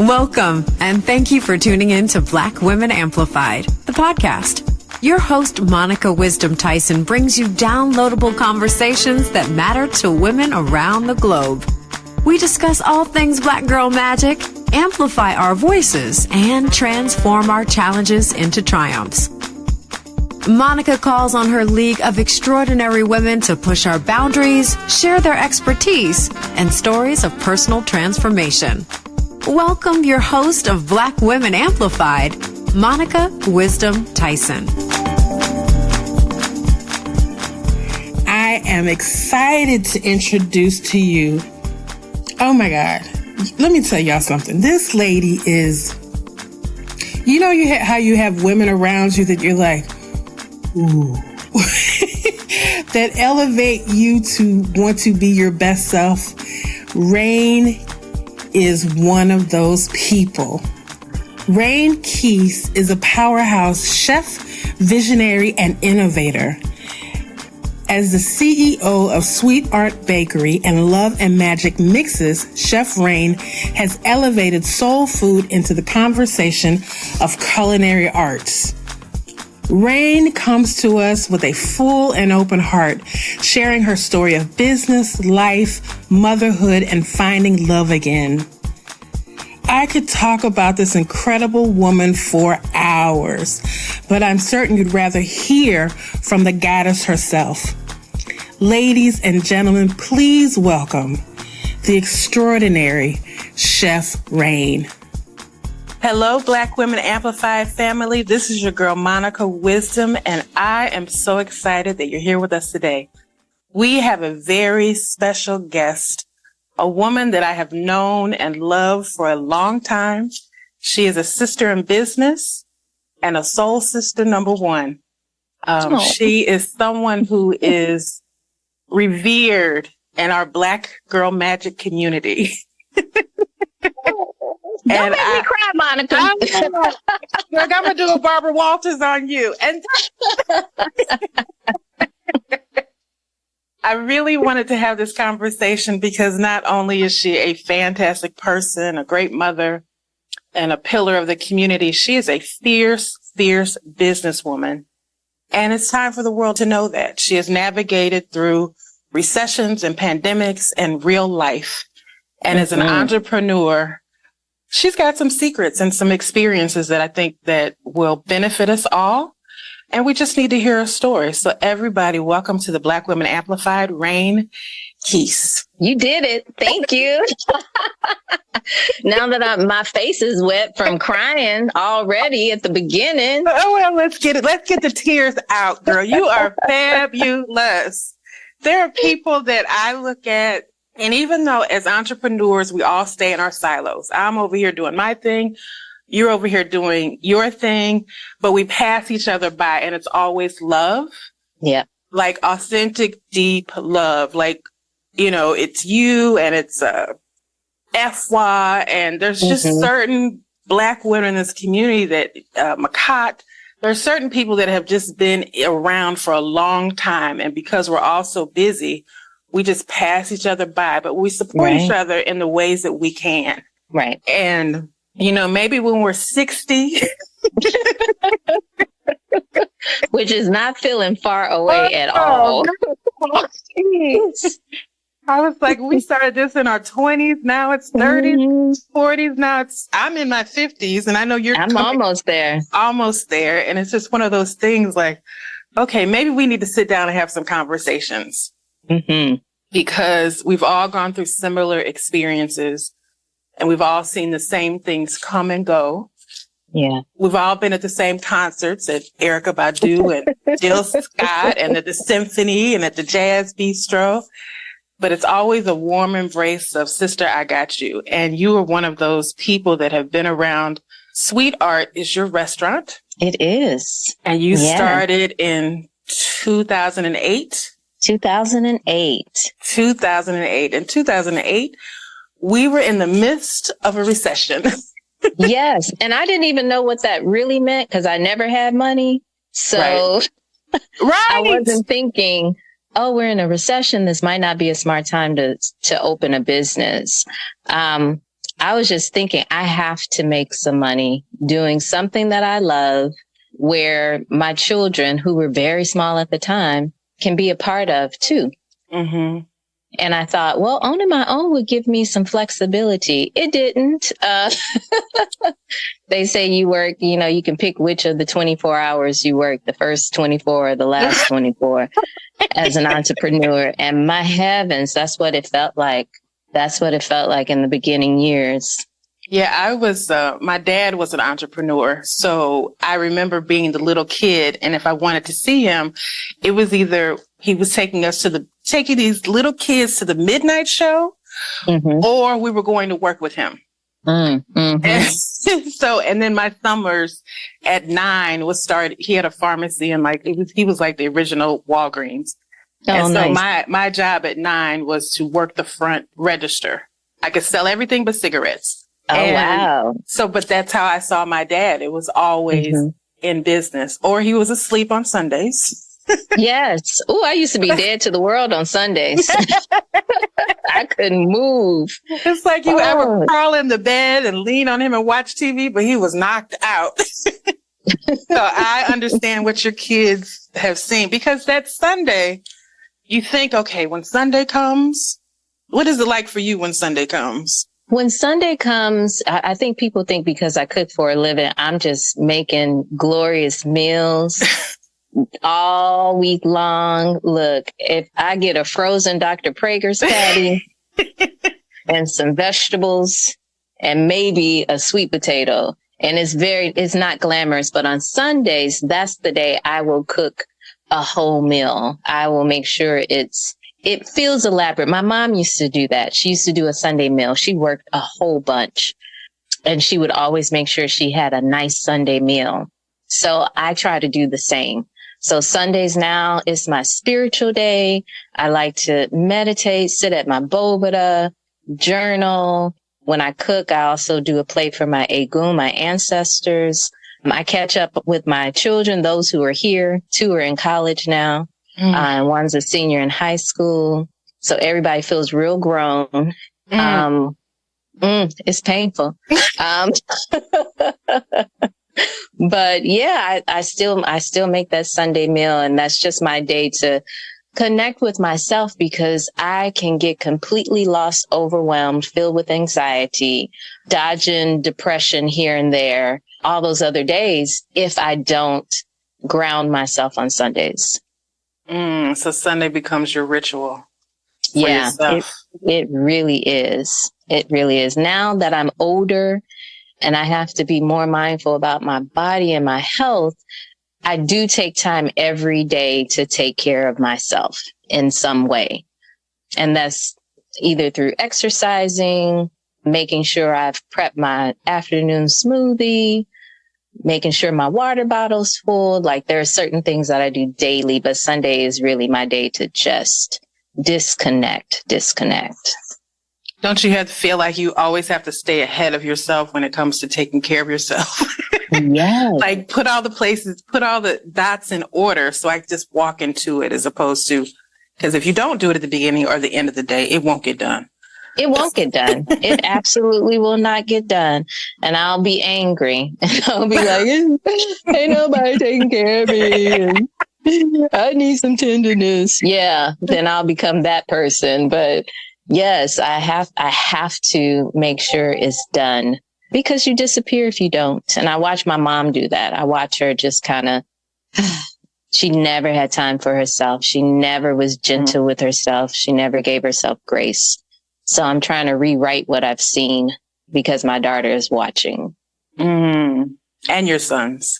Welcome, and thank you for tuning in to Black Women Amplified, the podcast. Your host, Monica Wisdom Tyson, brings you downloadable conversations that matter to women around the globe. We discuss all things Black girl magic, amplify our voices, and transform our challenges into triumphs. Monica calls on her league of extraordinary women to push our boundaries, share their expertise, and stories of personal transformation. Welcome your host of Black Women Amplified, Monica Wisdom Tyson. I am excited to introduce to you, oh my God, let me tell y'all something. This lady is, you know how you have women around you that you're like, ooh, that elevate you to want to be your best self. Raine is one of those people. Reine Keis is a powerhouse chef, visionary, and innovator. As the CEO of Sweet Art Bakery and Love and Magic Mixes, Chef Reine has elevated soul food into the conversation of culinary arts. Raine comes to us with a full and open heart, sharing her story of business, life, motherhood, and finding love again. I could talk about this incredible woman for hours, but I'm certain you'd rather hear from the goddess herself. Ladies and gentlemen, please welcome the extraordinary Chef Reine. Hello, Black Women Amplified family. This is your girl, Monica Wisdom, and I am so excited that you're here with us today. We have a very special guest, a woman that I have known and loved for a long time. She is a sister in business and a soul sister number one. She is someone who is revered in our Black girl magic community. Don't make me cry, Monica. I'm going to do a Barbara Walters on you. And I really wanted to have this conversation because not only is she a fantastic person, a great mother, and a pillar of the community, she is a fierce, fierce businesswoman. And it's time for the world to know that. She has navigated through recessions and pandemics and real life. And as an entrepreneur, she's got some secrets and some experiences that I think that will benefit us all. And we just need to hear her story. So everybody, welcome to the Black Women Amplified, Reine Keis. You did it. Thank you. Now that my face is wet from crying already at the beginning. Oh, well, let's get it. Let's get the tears out, girl. You are fabulous. There are people that I look at, and even though as entrepreneurs, we all stay in our silos. I'm over here doing my thing. You're over here doing your thing, but we pass each other by and it's always love. Yeah. Like authentic, deep love. Like, you know, it's you and it's FY, and there's just certain Black women in this community that, Makat, there are certain people that have just been around for a long time. And because we're all so busy, we just pass each other by, but we support each other in the ways that we can. Right. And, you know, maybe when we're 60, which is not feeling far away at all. I was like, we started this in our 20s. Now it's 30s, 40s. Now I'm in my 50s, and I know I'm almost there. Almost there. And it's just one of those things like, okay, maybe we need to sit down and have some conversations. Because we've all gone through similar experiences and we've all seen the same things come and go. Yeah. We've all been at the same concerts at Erykah Badu and Jill Scott and at the Symphony and at the Jazz Bistro. But it's always a warm embrace of sister, I got you. And you are one of those people that have been around. Sweet Art is your restaurant. It is. And you started in 2008. 2008. 2008. In 2008, we were in the midst of a recession. Yes. And I didn't even know what that really meant because I never had money. So I wasn't thinking, oh, we're in a recession. This might not be a smart time to open a business. I was just thinking, I have to make some money doing something that I love, where my children, who were very small at the time, can be a part of too. Mm-hmm. And I thought, well, owning my own would give me some flexibility. It didn't. They say you work, you can pick which of the 24 hours you work, the first 24 or the last 24 as an entrepreneur. And my heavens, that's what it felt like. That's what it felt like in the beginning years. Yeah, I was, my dad was an entrepreneur. So I remember being the little kid. And if I wanted to see him, it was either he was taking these little kids to the midnight show, mm-hmm. or we were going to work with him. Mm-hmm. And then my summers at 9 he had a pharmacy, and he was like the original Walgreens. Oh, and so nice. my job at 9 was to work the front register. I could sell everything but cigarettes. Oh, wow. So, but that's how I saw my dad. It was always mm-hmm. in business, or he was asleep on Sundays. Yes. Oh, I used to be dead to the world on Sundays. I couldn't move. It's like you ever crawl in the bed and lean on him and watch TV, but he was knocked out. So I understand what your kids have seen, because that Sunday, you think, okay, when Sunday comes, what is it like for you when Sunday comes? When Sunday comes, I think people think because I cook for a living, I'm just making glorious meals all week long. Look, if I get a frozen Dr. Prager's patty and some vegetables and maybe a sweet potato, and it's not glamorous, but on Sundays, that's the day I will cook a whole meal. I will make sure it feels elaborate. My mom used to do that. She used to do a Sunday meal. She worked a whole bunch, and she would always make sure she had a nice Sunday meal. So I try to do the same. So Sundays now is my spiritual day. I like to meditate, sit at my boveda, journal. When I cook, I also do a plate for my egun, my ancestors. I catch up with my children, those who are here. 2 are in college now. And one's a senior in high school. So everybody feels real grown. It's painful. But yeah, I still make that Sunday meal, and that's just my day to connect with myself, because I can get completely lost, overwhelmed, filled with anxiety, dodging depression here and there, all those other days, if I don't ground myself on Sundays. So Sunday becomes your ritual. Yeah, it really is. It really is. Now that I'm older and I have to be more mindful about my body and my health, I do take time every day to take care of myself in some way. And that's either through exercising, making sure I've prepped my afternoon smoothie, making sure my water bottle's full. Like, there are certain things that I do daily, but Sunday is really my day to just disconnect. Don't you have to feel like you always have to stay ahead of yourself when it comes to taking care of yourself? Yes. Like, put all the dots in order so I just walk into it, as opposed to, because if you don't do it at the beginning or the end of the day, it won't get done. It won't get done. It absolutely will not get done. And I'll be angry. I'll be like, ain't nobody taking care of me. I need some tenderness. Yeah. Then I'll become that person. But yes, I have to make sure it's done, because you disappear if you don't. And I watch my mom do that. I watch her just kind of, she never had time for herself. She never was gentle with herself. She never gave herself grace. So I'm trying to rewrite what I've seen, because my daughter is watching. And your sons.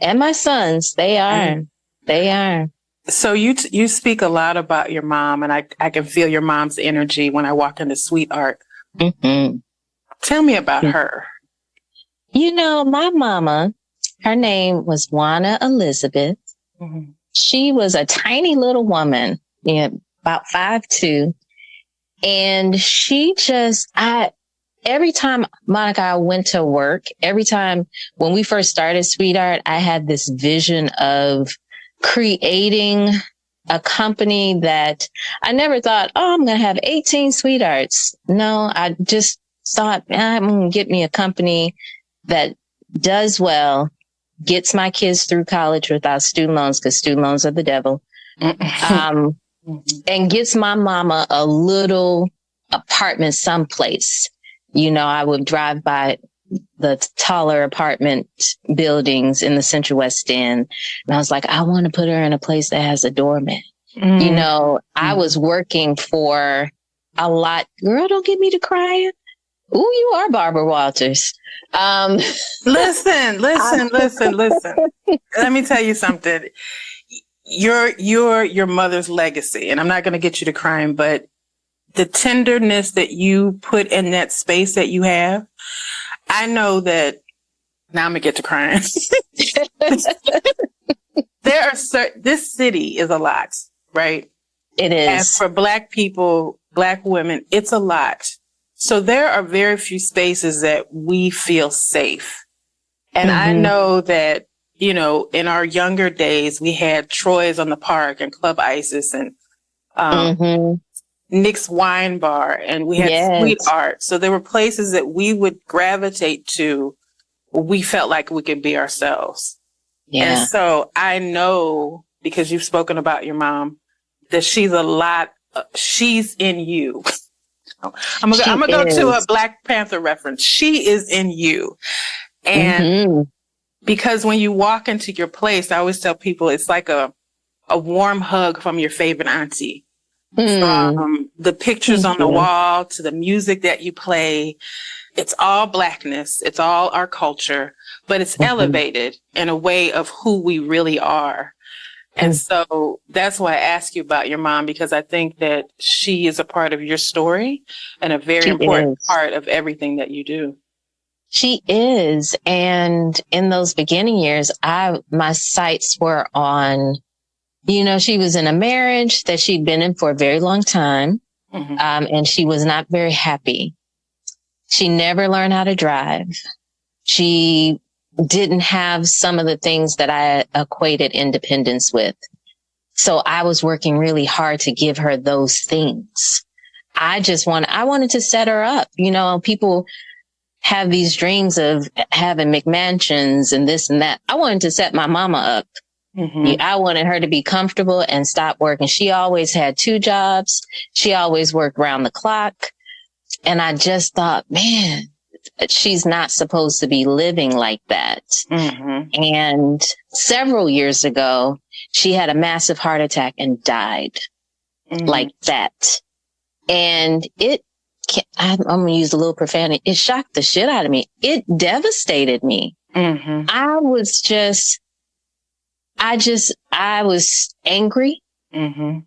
And my sons. They are. They are. So you speak a lot about your mom, and I can feel your mom's energy when I walk into Sweetheart. Mm-hmm. Tell me about her. My mama, her name was Juana Elizabeth. Mm-hmm. She was a tiny little woman, about 5'2". And she just, every time, Monica, I went to work, every time when we first started Sweetheart, I had this vision of creating a company that I never thought, I'm going to have 18 Sweethearts. No, I just thought, I'm going to get me a company that does well, gets my kids through college without student loans, because student loans are the devil. And gets my mama a little apartment someplace. You know, I would drive by the taller apartment buildings in the Central West End. And I was like, I want to put her in a place that has a doorman. You know, I was working for a lot. Girl, don't get me to crying. Ooh, you are Barbara Walters. Listen. Let me tell you something. Your mother's legacy, and I'm not going to get you to crying, but the tenderness that you put in that space that you have, I know that now I'm going to get to crying. This city is a lot, right? It is. And for Black people, Black women, it's a lot. So there are very few spaces that we feel safe. And I know that, you know, in our younger days, we had Troy's on the Park and Club Isis and Nick's Wine Bar, and we had Sweet Art. So there were places that we would gravitate to where we felt like we could be ourselves. Yeah. And so I know, because you've spoken about your mom, that she's in you. I'm gonna go to a Black Panther reference. She is in you. And because when you walk into your place, I always tell people it's like a warm hug from your favorite auntie. From the pictures on the wall to the music that you play, it's all Blackness. It's all our culture, but it's elevated in a way of who we really are. And so that's why I ask you about your mom, because I think that she is a part of your story and a very important part of everything that you do. She is. And in those beginning years, my sights were on, you know, she was in a marriage that she'd been in for a very long time. And she was not very happy. She never learned how to drive. She didn't have some of the things that I equated independence with. So I was working really hard to give her those things. I wanted to set her up. You know, people have these dreams of having McMansions and this and that. I wanted to set my mama up. I wanted her to be comfortable and stop working. She always had 2 jobs. She always worked round the clock. And I just thought, man, she's not supposed to be living like that. And several years ago, she had a massive heart attack and died like that. And I'm going to use a little profanity. It shocked the shit out of me. It devastated me. I was angry. I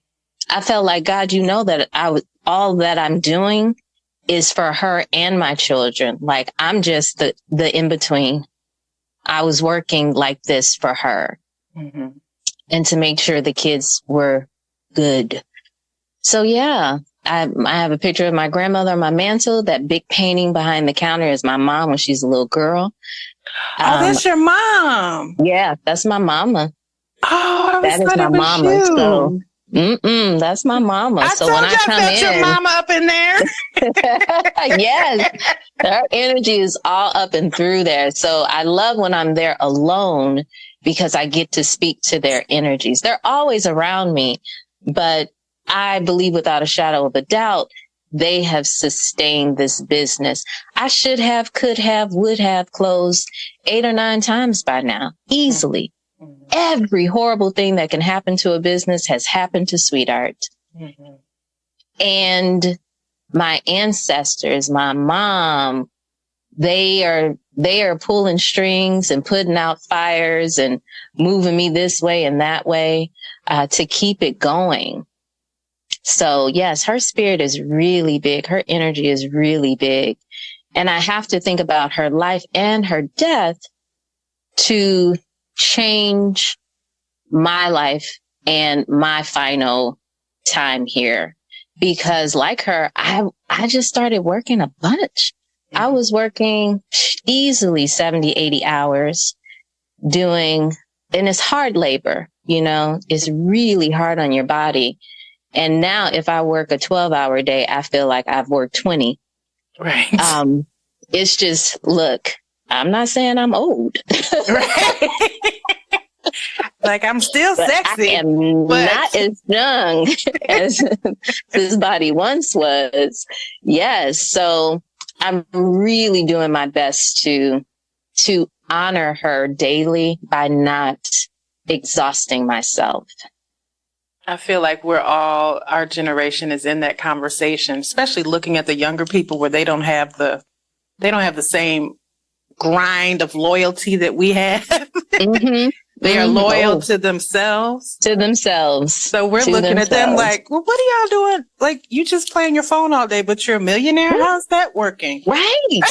felt like, God, you know that all that I'm doing is for her and my children. Like, I'm just the in-between. I was working like this for her and to make sure the kids were good. So yeah, I have a picture of my grandmother on my mantle. That big painting behind the counter is my mom when she's a little girl. Oh, that's your mom. Yeah, that's my mama. Oh, that is my mama. You. So that's my mama. So when I come in, your mama up in there. Yes, her energy is all up and through there. So I love when I'm there alone because I get to speak to their energies. They're always around me, but I believe without a shadow of a doubt, they have sustained this business. I should have, could have, would have closed 8 or 9 times by now, easily. Every horrible thing that can happen to a business has happened to Sweetheart. And my ancestors, my mom, they are pulling strings and putting out fires and moving me this way and that way to keep it going. So yes, her spirit is really big. Her energy is really big. And I have to think about her life and her death to change my life and my final time here. Because like her, I just started working a bunch. I was working easily 70, 80 hours and it's hard labor, you know, it's really hard on your body. And now if I work a 12-hour day, I feel like I've worked 20. Right. It's just, look, I'm not saying I'm old. Right. Like, I'm still but sexy. I am not as young as this body once was. Yes. So I'm really doing my best to honor her daily by not exhausting myself. I feel like our generation is in that conversation, especially looking at the younger people where they don't have the same grind of loyalty that we have. Mm-hmm. They are loyal to themselves. To themselves. So we're looking at them like, well, what are y'all doing? Like, you just playing your phone all day, but you're a millionaire? How's that working? Right.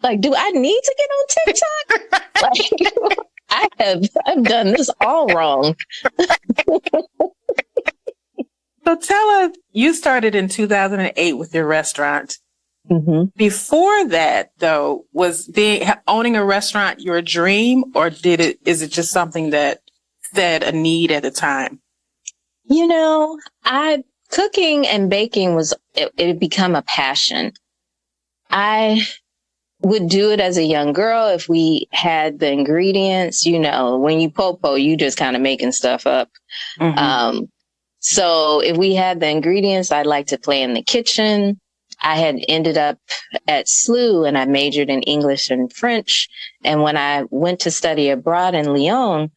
Like, do I need to get on TikTok? Like, I've done this all wrong. So tell us, you started in 2008 with your restaurant. Mm-hmm. Before that, though, was owning a restaurant your dream, or is it just something that fed a need at the time? You know, cooking and baking it had become a passion. I would do it as a young girl if we had the ingredients. You know, when you popo, you just kind of making stuff up. Mm-hmm. So if we had the ingredients, I'd like to play in the kitchen. I had ended up at SLU and I majored in English and French. And when I went to study abroad in Lyon,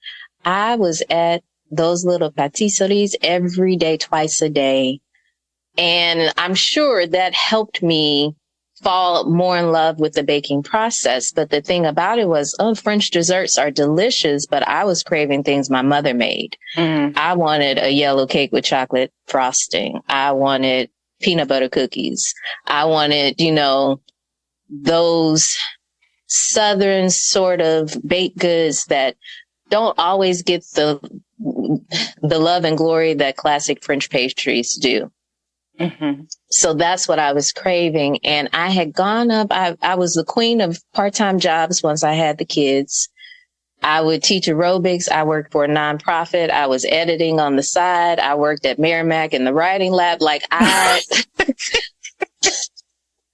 I was at those little patisseries every day, twice a day. And I'm sure that helped me fall more in love with the baking process. But the thing about it was, French desserts are delicious, but I was craving things my mother made. Mm. I wanted a yellow cake with chocolate frosting. I wanted peanut butter cookies. I wanted, those Southern sort of baked goods that don't always get the love and glory that classic French pastries do. Mm-hmm. So that's what I was craving. And I had gone up. I was the queen of part-time jobs once I had the kids. I would teach aerobics. I worked for a nonprofit. I was editing on the side. I worked at Merrimack in the writing lab. Like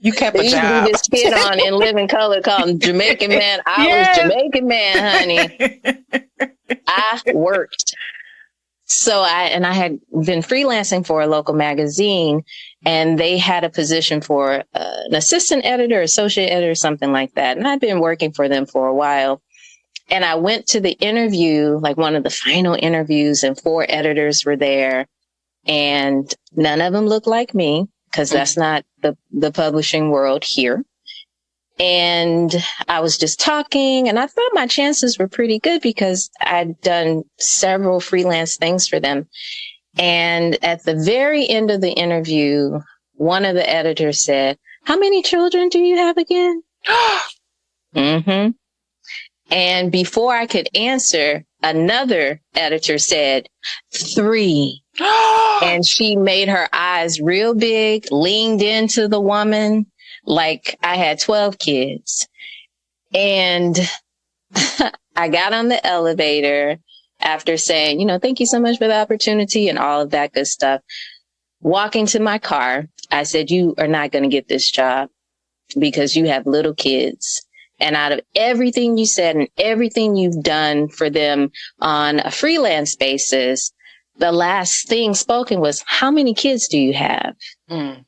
you kept a job. This kid on In Living Color called Jamaican Man. I was Jamaican Man, honey. I worked. So I had been freelancing for a local magazine, and they had a position for an assistant editor, associate editor, something like that. And I'd been working for them for a while. And I went to the interview, like one of the final interviews, and 4 editors were there. And none of them looked like me, because that's not the publishing world here. And I was just talking, and I thought my chances were pretty good because I'd done several freelance things for them. And at the very end of the interview, one of the editors said, "How many children do you have again?" Mm-hmm. And before I could answer, another editor said, 3. And she made her eyes real big, leaned into the woman like I had 12 kids. And I got on the elevator after saying, thank you so much for the opportunity and all of that good stuff. Walking to my car, I said, "You are not going to get this job because you have little kids. And out of everything you said and everything you've done for them on a freelance basis, the last thing spoken was, how many kids do you have?" Mm.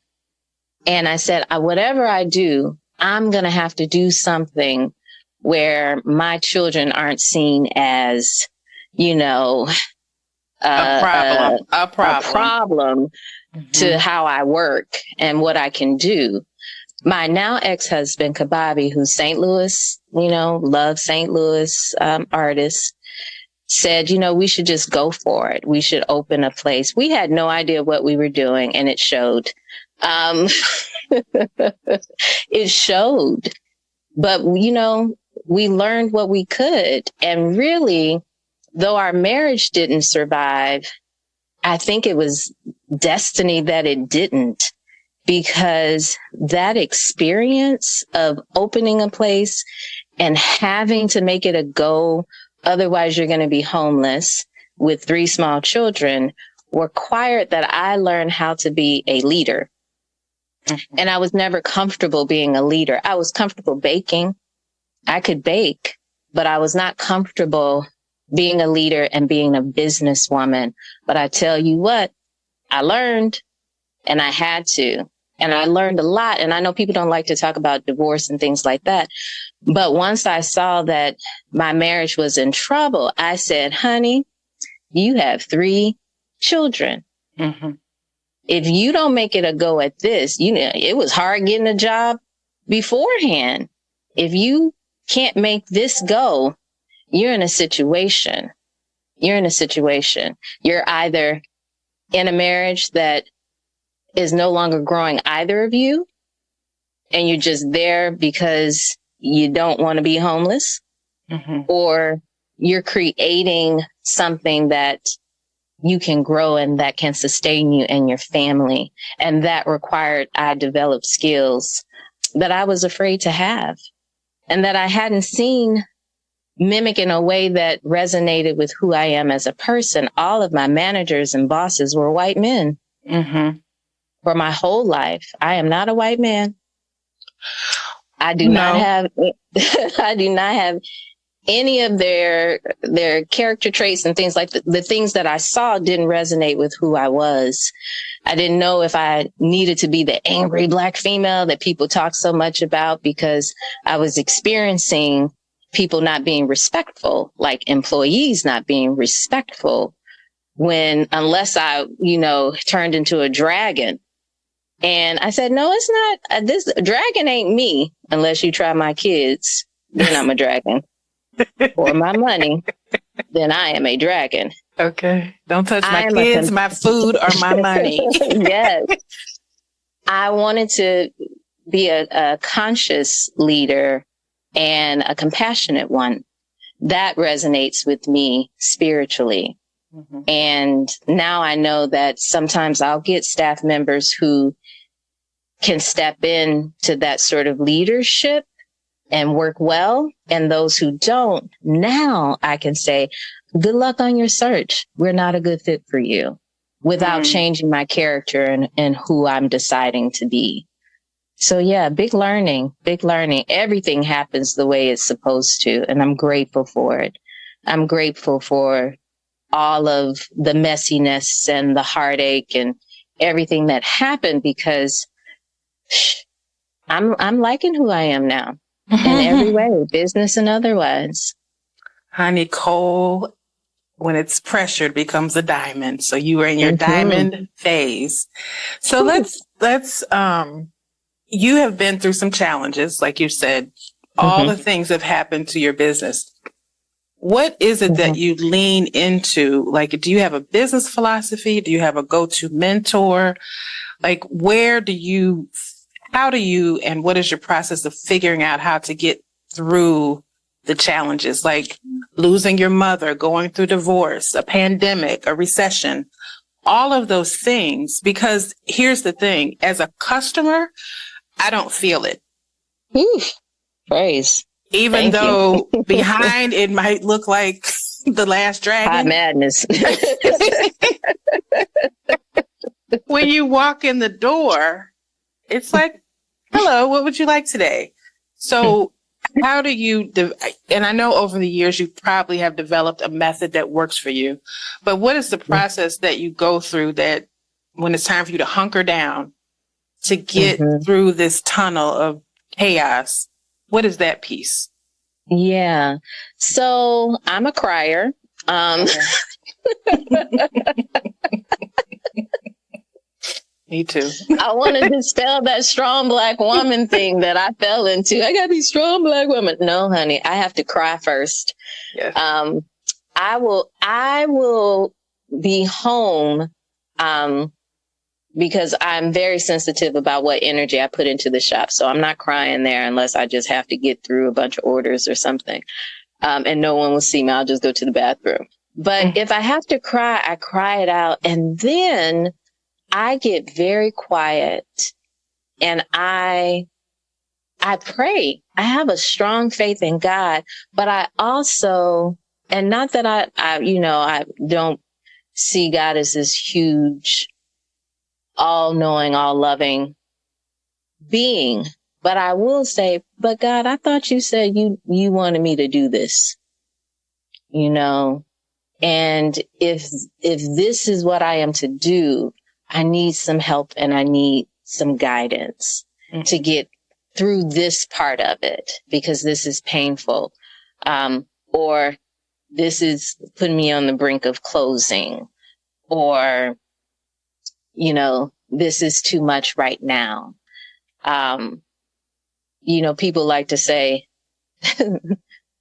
And I said, whatever I do, I'm going to have to do something where my children aren't seen as, a problem mm-hmm. to how I work and what I can do. My now ex-husband, Kababi, who's St. Louis, loves St. Louis artist, said, we should just go for it. We should open a place. We had no idea what we were doing, and it showed. It showed. But, we learned what we could. And really, though our marriage didn't survive, I think it was destiny that it didn't. Because that experience of opening a place and having to make it a go, otherwise you're going to be homeless with 3 small children, required that I learn how to be a leader. And I was never comfortable being a leader. I was comfortable baking. I could bake, but I was not comfortable being a leader and being a businesswoman. But I tell you what, I learned, and I had to. And I learned a lot. And I know people don't like to talk about divorce and things like that. But once I saw that my marriage was in trouble, I said, honey, you have 3 children. Mm-hmm. If you don't make it a go at this, it was hard getting a job beforehand. If you can't make this go, you're in a situation. You're You're either in a marriage that is no longer growing either of you, and you're just there because you don't want to be homeless, or you're creating something that you can grow and that can sustain you and your family. And that required I develop skills that I was afraid to have and that I hadn't seen mimic in a way that resonated with who I am as a person. All of my managers and bosses were white men. For my whole life. I am not a white man. I do not have any of their character traits and things like the things that I saw didn't resonate with who I was. I didn't know if I needed to be the angry Black female that people talk so much about, because I was experiencing people not being respectful, like employees not being respectful, unless I, turned into a dragon. And I said, no, it's not. This dragon ain't me unless you try my kids. Then I'm a dragon. Or my money. Then I am a dragon. Okay. Don't touch my kids, my food, or my money. Yes. I wanted to be a conscious leader and a compassionate one. That resonates with me spiritually. And now I know that sometimes I'll get staff members who can step in to that sort of leadership and work well. And those who don't, now I can say, good luck on your search. We're not a good fit for you, without changing my character and who I'm deciding to be. So yeah, big learning. Everything happens the way it's supposed to. And I'm grateful for it. I'm grateful for all of the messiness and the heartache and everything that happened, because I'm liking who I am now in every way, business and otherwise. Honey, coal, when it's pressured, becomes a diamond. So you were in your diamond phase. So let's you have been through some challenges, like you said. All the things have happened to your business. What is it that you lean into? Like, do you have a business philosophy? Do you have a go-to mentor? Like, how do you, and what is your process of figuring out how to get through the challenges? Like losing your mother, going through divorce, a pandemic, a recession, all of those things. Because here's the thing, as a customer, I don't feel it. Praise. Even though behind it might look like the last dragon. Hot madness. When you walk in the door, it's like, hello, what would you like today? So how do you, and I know over the years you probably have developed a method that works for you, but what is the process that you go through that when it's time for you to hunker down to get through this tunnel of chaos? What is that piece? Yeah. So I'm a crier. Me too. I want to dispel that strong Black woman thing that I fell into. I got to be strong Black woman. No, honey, I have to cry first. Yes. I will be home, because I'm very sensitive about what energy I put into the shop. So I'm not crying there unless I just have to get through a bunch of orders or something. And no one will see me. I'll just go to the bathroom. But if I have to cry, I cry it out. And then I get very quiet and I pray. I have a strong faith in God, but I also, and not that I don't see God as this huge, all knowing, all loving being. But I will say, but God, I thought you said you wanted me to do this, you know, and if this is what I am to do, I need some help and I need some guidance to get through this part of it, because this is painful. Or this is putting me on the brink of closing, or, you know, this is too much right now. You know, people like to say,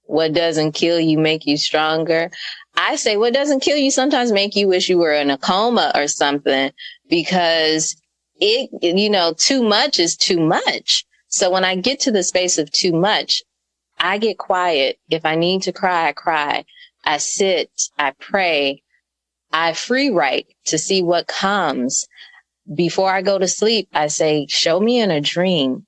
what doesn't kill you make you stronger. I say what doesn't kill you sometimes make you wish you were in a coma or something, because it, you know, too much is too much. So when I get to the space of too much, I get quiet. If I need to cry, I cry. I sit, I pray, I free write to see what comes. Before I go to sleep, I say, show me in a dream.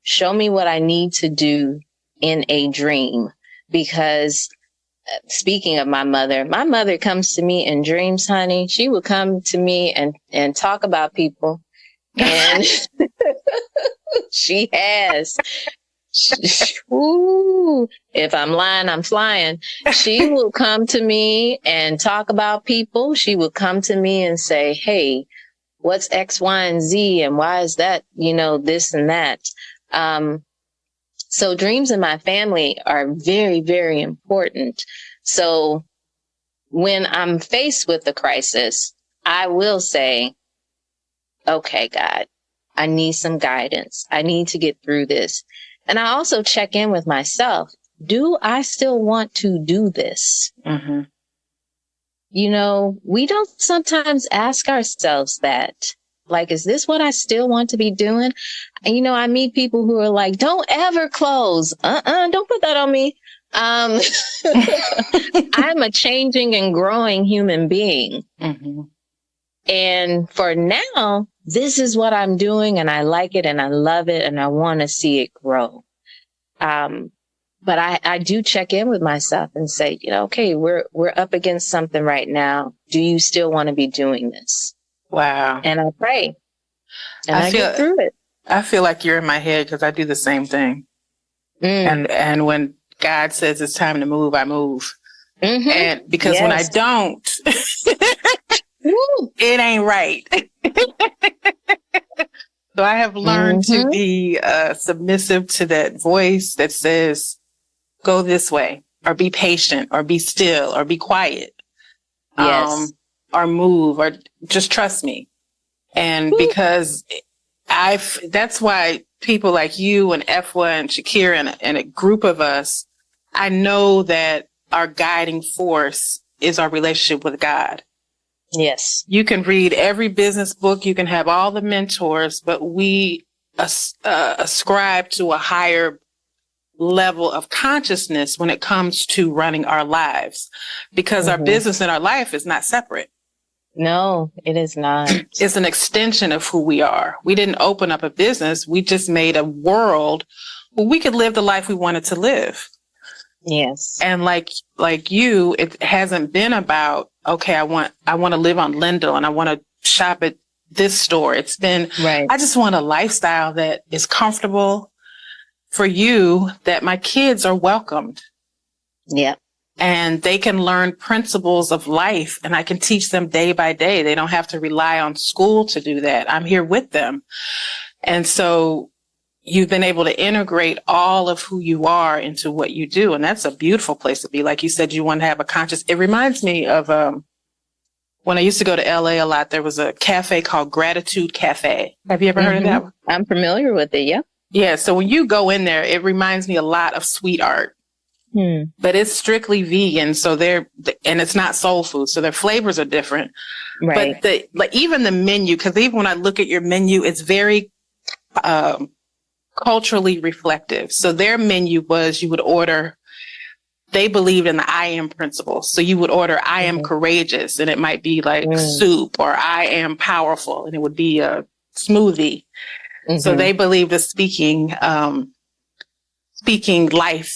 Show me what I need to do in a dream. Because speaking of my mother comes to me in dreams, honey. She would come to me and talk about people. And she has. Ooh, if I'm lying, I'm flying. She will come to me and talk about people. She will come to me and say, hey, what's X, Y, and Z? And why is that, you know, this and that? So dreams in my family are very, very important. So when I'm faced with a crisis, I will say, okay, God, I need some guidance. I need to get through this. And I also check in with myself. Do I still want to do this? Mm-hmm. You know, we don't sometimes ask ourselves that. Like, is this what I still want to be doing? And, you know, I meet people who are like, don't ever close. Don't put that on me. I'm a changing and growing human being. Mm-hmm. And for now, this is what I'm doing, and I like it and I love it and I want to see it grow. But I do check in with myself and say, you know, okay, we're up against something right now. Do you still want to be doing this? Wow. And I pray and I get through it. I feel like you're in my head because I do the same thing. And when God says it's time to move, I move. Mm-hmm. And because when I don't, it ain't right. So I have learned to be submissive to that voice that says, go this way, or be patient, or be still, or be quiet. Yes. Or move, or just trust me. And because that's why people like you and Efwa and Shakira and a group of us, I know that our guiding force is our relationship with God. Yes. You can read every business book, you can have all the mentors, but we ascribe to a higher level of consciousness when it comes to running our lives, because our business and our life is not separate. No, it is not. It's an extension of who we are. We didn't open up a business. We just made a world where we could live the life we wanted to live. Yes. And like you, it hasn't been about, okay, I want to live on Lindell and I want to shop at this store. It's been, I just want a lifestyle that is comfortable for you, that my kids are welcomed. Yeah. And they can learn principles of life, and I can teach them day by day. They don't have to rely on school to do that. I'm here with them. And so you've been able to integrate all of who you are into what you do. And that's a beautiful place to be. Like you said, you want to have a conscious, it reminds me of, when I used to go to LA a lot, there was a cafe called Gratitude Cafe. Have you ever heard of that one? I'm familiar with it. Yeah. Yeah. So when you go in there, it reminds me a lot of Sweet Art. But it's strictly vegan, so and it's not soul food, so their flavors are different. Right. But even the menu, because even when I look at your menu, it's very culturally reflective. So their menu was, you would order, they believed in the I am principle. So you would order, I am courageous, and it might be like soup, or I am powerful, and it would be a smoothie. So they believed in speaking life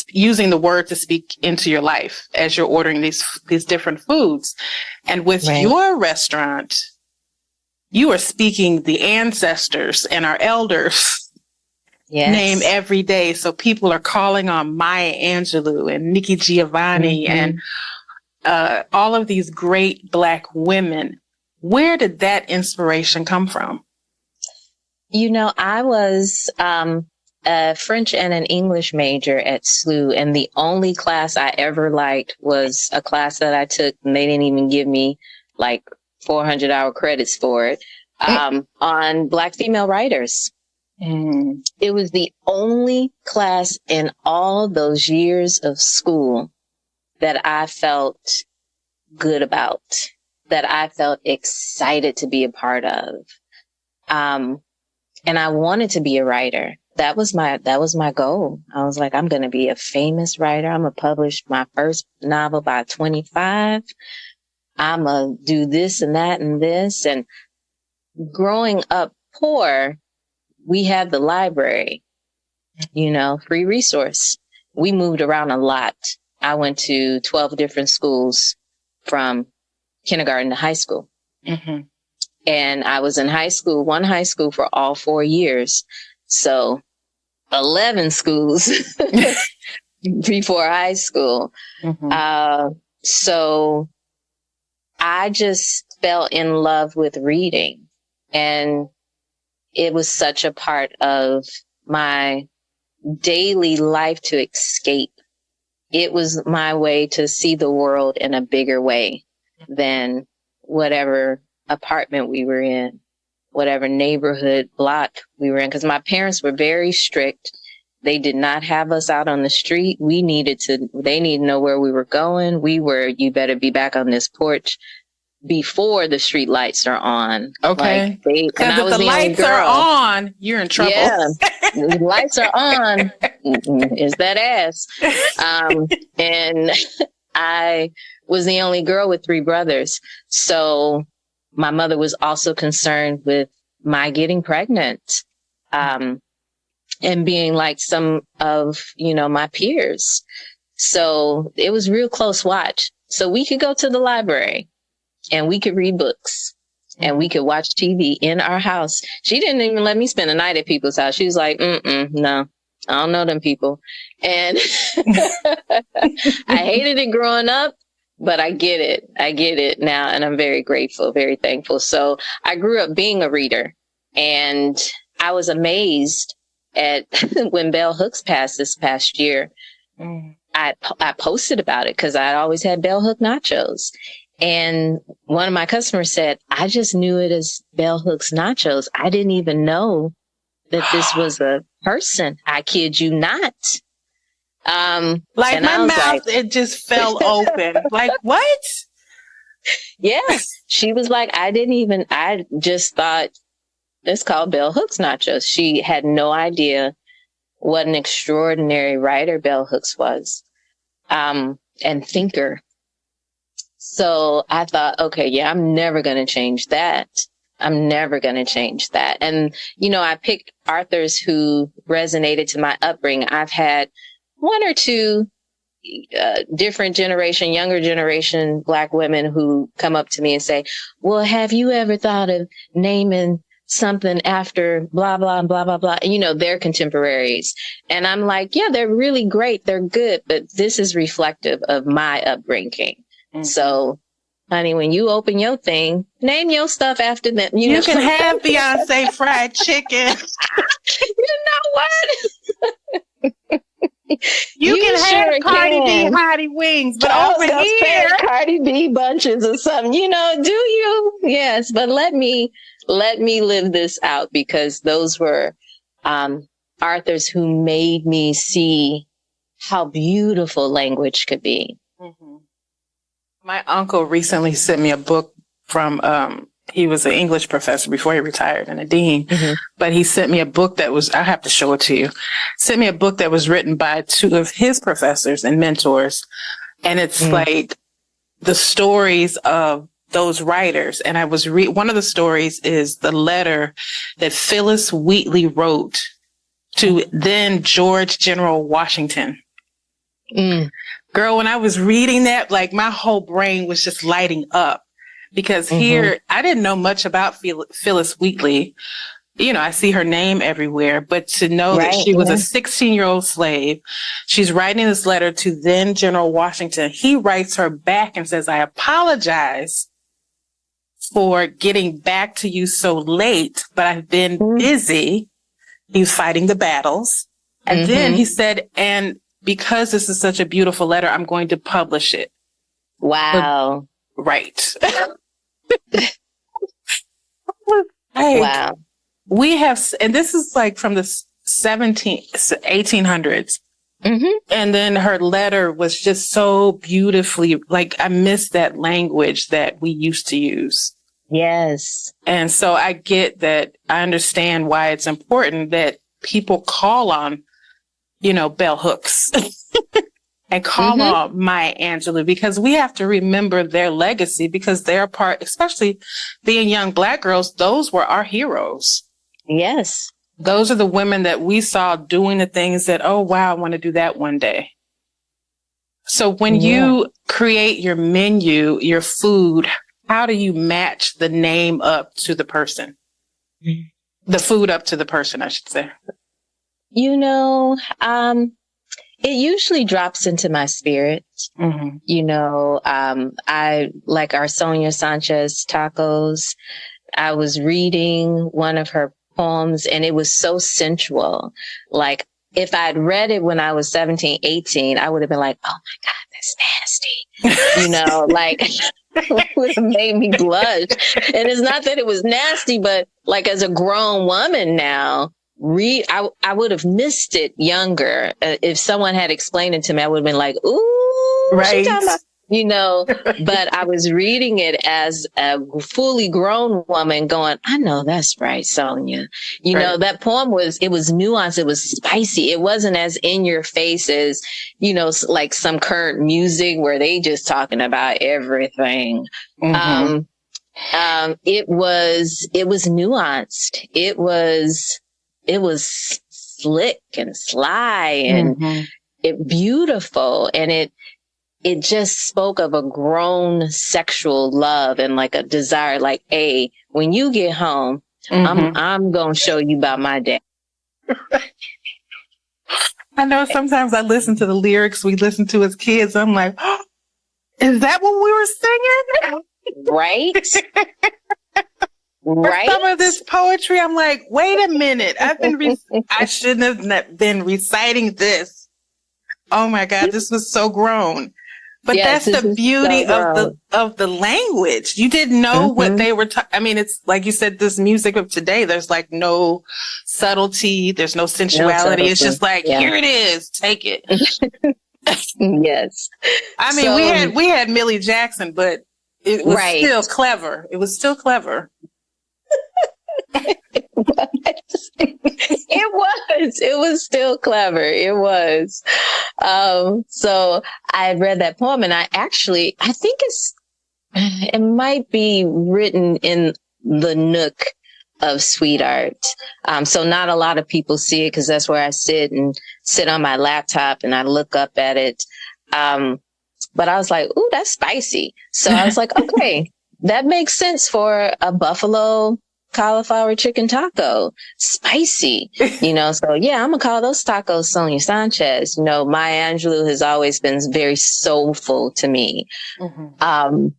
using the word to speak into your life as you're ordering these different foods. And with your restaurant, you are speaking the ancestors and our elders name every day. So people are calling on Maya Angelou and Nikki Giovanni and all of these great Black women. Where did that inspiration come from? You know, I was a French and an English major at SLU, and the only class I ever liked was a class that I took, and they didn't even give me like 400-hour credits for it, on Black female writers. It was the only class in all those years of school that I felt good about, that I felt excited to be a part of. And I wanted to be a writer. That was my goal. I was like, I'm going to be a famous writer. I'm going to publish my first novel by 25. I'm going to do this and that and this. And growing up poor, we had the library, you know, free resource. We moved around a lot. I went to 12 different schools from kindergarten to high school. And I was in one high school for all 4 years. So 11 schools before high school. So I just fell in love with reading, and it was such a part of my daily life to escape. It was my way to see the world in a bigger way than whatever apartment we were in, whatever neighborhood block we were in. Because my parents were very strict. They did not have us out on the street. They needed to know where we were going. You better be back on this porch before the street lights are on. Okay. Because if the lights are on, you're in trouble. Yeah. The lights are on. Is that ass? And I was the only girl with 3 brothers. So my mother was also concerned with my getting pregnant, and being like some of, my peers. So it was real close watch. So we could go to the library and we could read books and we could watch TV in our house. She didn't even let me spend the night at people's house. She was like, no, I don't know them people. And I hated it growing up, but I get it. I get it now. And I'm very grateful, very thankful. So I grew up being a reader, and I was amazed at when Bell Hooks passed this past year. I posted about it because I'd always had Bell Hook nachos. And one of my customers said, I just knew it as Bell Hooks nachos. I didn't even know that this was a person. I kid you not. Like my mouth, it just fell open. Like, what? Yes. She was like, I just thought it's called Bell Hooks nachos. She had no idea what an extraordinary writer Bell Hooks was, and thinker. So I thought, okay, yeah, I'm never going to change that. I'm never going to change that. And, I picked authors who resonated to my upbringing. I've had 1 or 2 different younger generation Black women who come up to me and say, well, have you ever thought of naming something after blah, blah, blah, blah, blah. And, they're contemporaries. And I'm like, yeah, they're really great. They're good. But this is reflective of my upbringing. So, honey, when you open your thing, name your stuff after them. You can have Beyonce fried chicken. You know what? You can have Cardi B Hottie wings, but over here, Cardi B bunches or something. Do you? Yes, but let me live this out, because those were authors who made me see how beautiful language could be. My uncle recently sent me a book from, he was an English professor before he retired and a dean, but he sent me a book that was, I have to show it to you, sent me a book that was written by 2 of his professors and mentors. And it's like the stories of those writers. And I was one of the stories is the letter that Phyllis Wheatley wrote to then George General Washington. Girl, when I was reading that, like my whole brain was just lighting up, because here I didn't know much about Phyllis Wheatley. I see her name everywhere, but to know that she was a 16-year-old slave, she's writing this letter to then General Washington. He writes her back and says, I apologize for getting back to you so late, but I've been busy. He's fighting the battles. And then he said, and because this is such a beautiful letter, I'm going to publish it. Wow. Right. Wow. We have, and this is like from the 1800s. And then her letter was just so beautifully, like, I miss that language that we used to use. Yes. And so I get that. I understand why it's important that people call on, bell hooks and call on Maya Angelou, because we have to remember their legacy, because they're part, especially being young Black girls, those were our heroes. Yes. Those are the women that we saw doing the things that, oh, wow, I want to do that one day. So when you create your menu, your food, how do you match the name up to the person? The food up to the person, I should say. It usually drops into my spirit. I like our Sonia Sanchez tacos. I was reading one of her poems and it was so sensual. Like, if I'd read it when I was 17, 18, I would have been like, oh my God, that's nasty. It would have made me blush. And it's not that it was nasty, but like, as a grown woman now, I would have missed it younger. If someone had explained it to me, I would have been like, ooh, right. But I was reading it as a fully grown woman going, I know that's right, Sonia. That poem was nuanced. It was spicy. It wasn't as in your face as, like some current music where they just talking about everything. It was nuanced. It was slick and sly and beautiful. And it just spoke of a grown sexual love and like a desire, like, hey, when you get home, I'm going to show you about my dad. I know sometimes I listen to the lyrics we listened to as kids. I'm like, oh, is that what we were singing? Right? For some of this poetry, I'm like, wait a minute. I shouldn't have been reciting this. Oh my God, this was so grown. But that's the beauty of the language. You didn't know what they were I mean, it's like you said, this music of today, there's like no subtlety, there's no sensuality. It's just like, here it is, take it. Yes. I mean, we had Millie Jackson, but it was still clever. It was still clever. It was still clever. It was. So I had read that poem and I think it might be written in the nook of sweet art. So not a lot of people see it because that's where I sit on my laptop and I look up at it. But I was like, ooh, that's spicy. So I was like, okay, that makes sense for a buffalo cauliflower chicken taco. Spicy, so yeah, I'm gonna call those tacos Sonia Sanchez. Maya Angelou has always been very soulful to me. And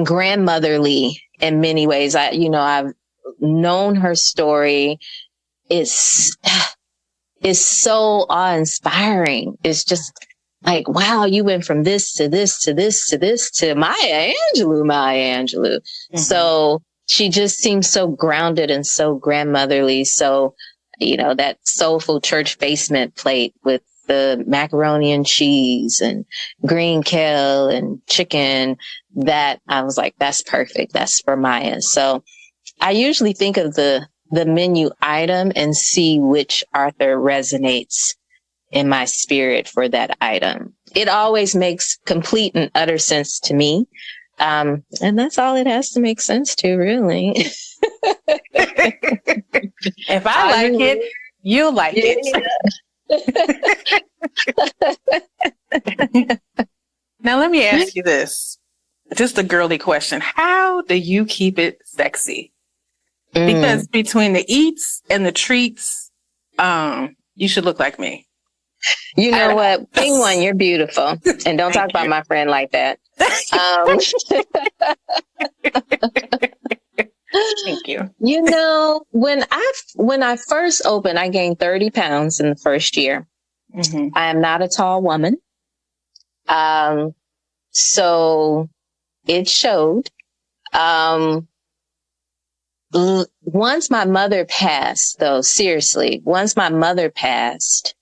grandmotherly in many ways. I've known her story. It's so awe-inspiring. It's just like, wow, you went from this to this to this to this to Maya Angelou. So she just seems so grounded and so grandmotherly. So, that soulful church basement plate with the macaroni and cheese and green kale and chicken, that I was like, that's perfect. That's for Maya. So I usually think of the menu item and see which author resonates in my spirit for that item. It always makes complete and utter sense to me. And that's all it has to make sense to, really. If I like it, you like it. Now, let me ask you this. just a girly question. How do you keep it sexy? Because between the eats and the treats, you should look like me. You know what? Being one, you're beautiful. And don't talk about my friend like that. Thank you. You know, when I first opened, I gained 30 pounds in the first year. Mm-hmm. I am not a tall woman. So it showed. Once my mother passed, though, seriously, once my mother passed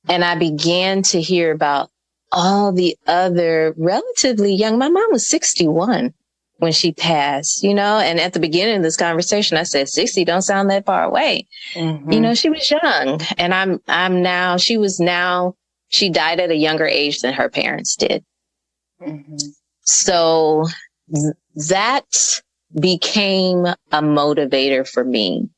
and I began to hear about all the other relatively young, my mom was 61 when she passed, you know, and at the beginning of this conversation, I said, 60 don't sound that far away. Mm-hmm. You know, she was young and she died at a younger age than her parents did. Mm-hmm. So that became a motivator for me.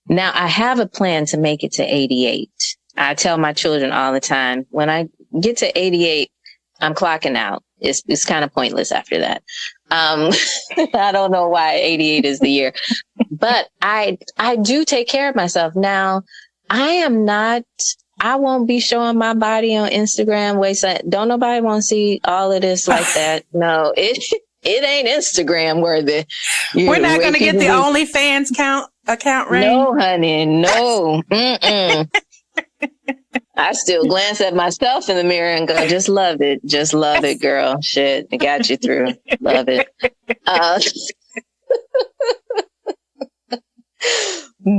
Now I have a plan to make it to 88. I tell my children all the time, when I get to 88, I'm clocking out. It's kind of pointless after that. I don't know why 88 is the year, but I do take care of myself. Now I won't be showing my body on Instagram. Don't nobody want to see all of this like that. No, it ain't Instagram worthy. We're not going to get the OnlyFans account, Raine. No, honey, no. I still glance at myself in the mirror and go, just love it. Just love it, girl. Shit, I got you through. Love it.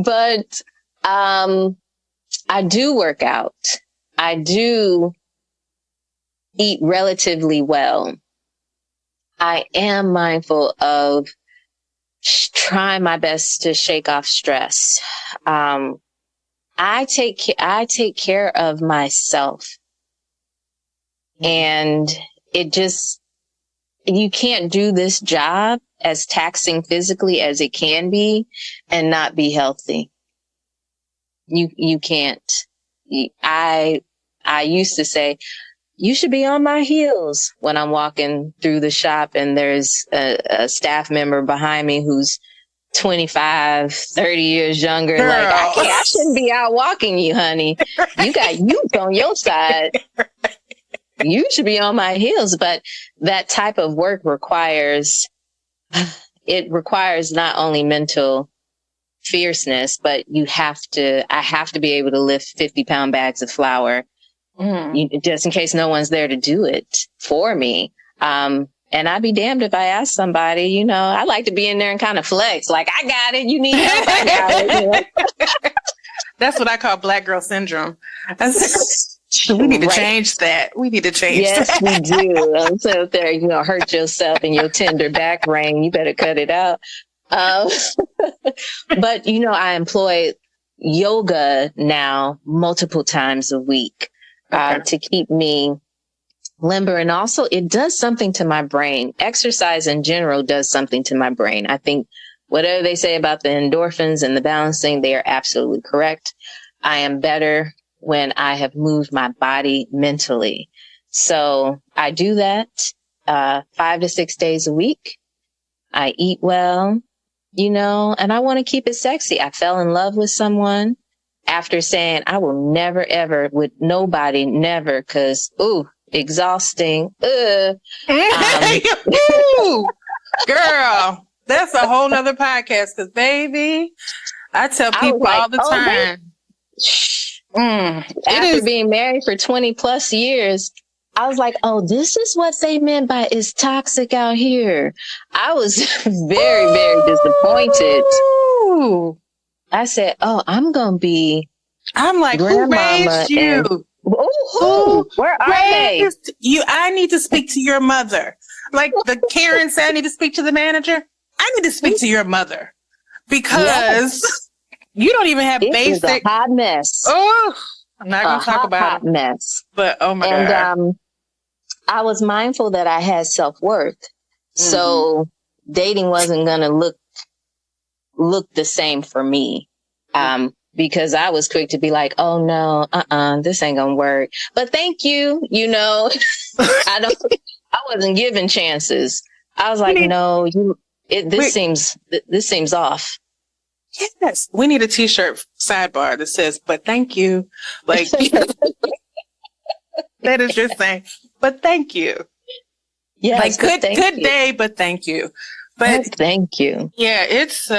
But I do work out. I do eat relatively well. I am mindful of trying my best to shake off stress. I take care of myself, and you can't do this job as taxing physically as it can be and not be healthy. You can't. I used to say, you should be on my heels when I'm walking through the shop and there's a staff member behind me who's 25, 30 years younger. Girl. Like, I shouldn't be out walking you, honey. You got youth on your side. You should be on my heels. But that type of work requires not only mental fierceness, but I have to be able to lift 50-pound bags of flour, just in case no one's there to do it for me. And I'd be damned if I asked somebody, you know, I like to be in there and kind of flex. Like, I got it. You need help. I got it. You know? That's what I call black girl syndrome. We need to change that. We need to change that. Yes, we do. Don't sit up there, you know, hurt yourself in your tender back, Raine. You better cut it out. But, you know, I employ yoga now multiple times a week to keep me limber. And also it does something to my brain. Exercise in general does something to my brain. I think whatever they say about the endorphins and the balancing, they are absolutely correct. I am better when I have moved my body mentally. So I do that 5 to 6 days a week. I eat well, you know, and I want to keep it sexy. I fell in love with someone after saying I will never, ever with nobody, never, because, exhausting. Ooh, girl, that's a whole nother podcast. Because, baby, I tell people all the time. After being married for 20 plus years, I was like, this is what they meant by it's toxic out here. I was very, very disappointed. I said, I'm going to be. I'm like, who raised you? Where are they? I need to speak to your mother. Like the Karen said, I need to speak to the manager. I need to speak to your mother because you don't even have basic. It's a hot mess. I'm not going to talk about hot mess. But oh my God. I was mindful that I had self-worth. So dating wasn't going to look the same for me. Because I was quick to be like, oh I wasn't given chances. I was like, no, this seems off. Yes. We need a t-shirt sidebar that says, but thank you. Like, that is just saying, but thank you. Yes, like, good day, but thank you. But thank you. Yeah, it's,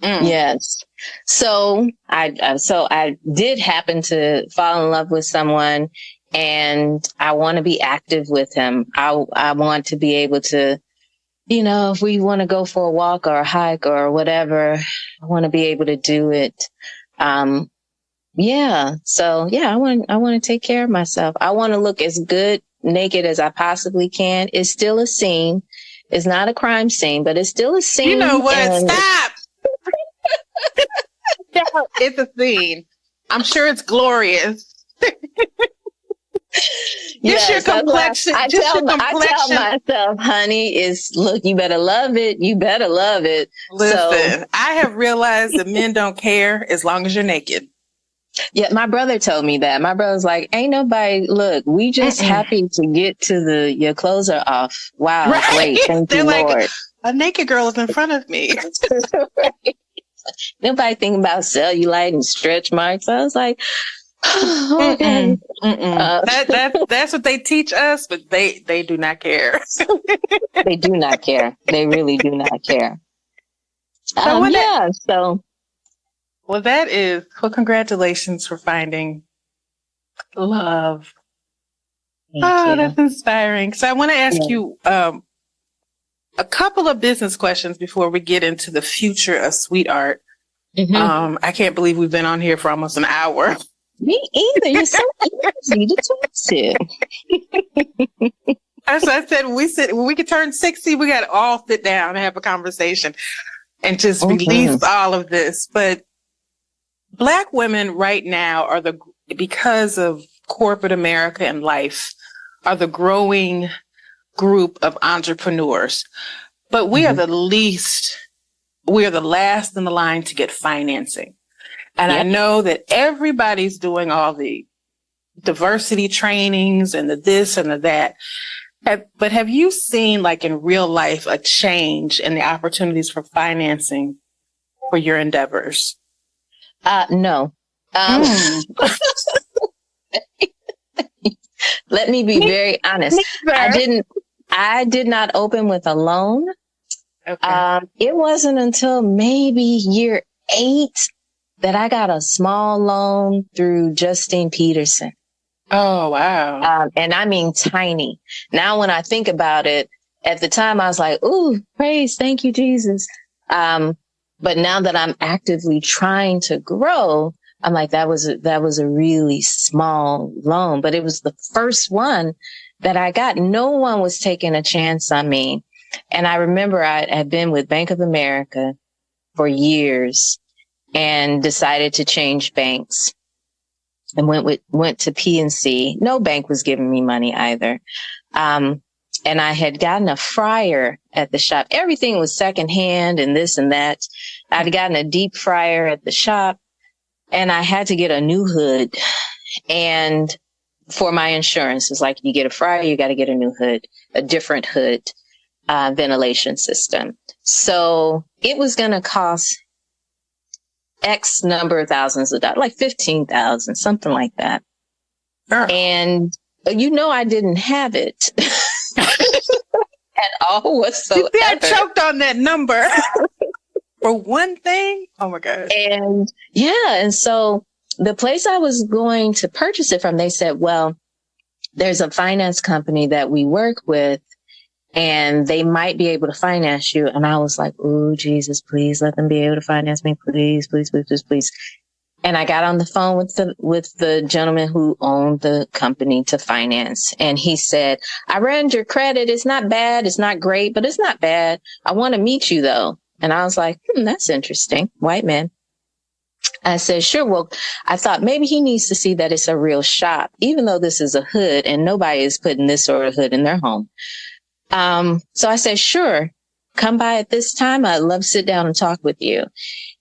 Yes. So I did happen to fall in love with someone, and I want to be active with him. I want to be able to, if we want to go for a walk or a hike or whatever, I want to be able to do it. Yeah. So yeah, I want to take care of myself. I want to look as good naked as I possibly can. It's still a scene. It's not a crime scene, but it's still a scene. You know what? Stop. It's a scene. I'm sure it's glorious. Yes, your complexion. I tell myself, honey, look, you better love it. You better love it. Listen, I have realized that men don't care as long as you're naked. Yeah, my brother told me that. My brother's like, ain't nobody, look, we just happy to get to your clothes are off. Wow, right? Great. Thank you, like, Lord. A naked girl is in front of me. Right. Nobody thinking about cellulite and stretch marks. I was like, okay. That's what they teach us, but they do not care. They do not care. They really do not care. Well, congratulations for finding love. Thank you. That's inspiring. So I want to ask you a couple of business questions before we get into the future of Sweet Art. Mm-hmm. I can't believe we've been on here for almost an hour. Me either. You're so easy to talk to. As I said, when we could turn 60, we got to all sit down and have a conversation and just release all of this. But Black women right now because of corporate America and life, are the growing group of entrepreneurs. But we are the last in the line to get financing. And I know that everybody's doing all the diversity trainings and the this and the that. But have you seen, like in real life, a change in the opportunities for financing for your endeavors? No. Let me be very honest. I did not open with a loan. Okay. It wasn't until maybe year 8 that I got a small loan through Justine Peterson. Oh, wow. And I mean tiny. Now, when I think about it, at the time I was like, ooh, praise, thank you, Jesus. But now that I'm actively trying to grow, I'm like, that was a really small loan, but it was the first one that I got. No one was taking a chance on me. And I remember I had been with Bank of America for years and decided to change banks and went to PNC. No bank was giving me money either. And I had gotten a fryer at the shop. Everything was secondhand and this and that. I'd gotten a deep fryer at the shop and I had to get a new hood. And for my insurance, it's like you get a fryer, you got to get a new hood, a different hood, ventilation system. So it was going to cost X number of thousands of dollars, like 15,000, something like that. Sure. And I didn't have it at all whatsoever. You see, I choked on that number for one thing. Oh my gosh. And so the place I was going to purchase it from, they said, well, there's a finance company that we work with and they might be able to finance you. And I was like, oh, Jesus, please let them be able to finance me. Please, please, please, please, please. And I got on the phone with the gentleman who owned the company to finance. And he said, I ran your credit. It's not bad. It's not great, but it's not bad. I want to meet you though. And I was like, that's interesting. White man. I said, sure. Well, I thought maybe he needs to see that it's a real shop, even though this is a hood and nobody is putting this sort of hood in their home. So I said, sure, come by at this time. I'd love to sit down and talk with you.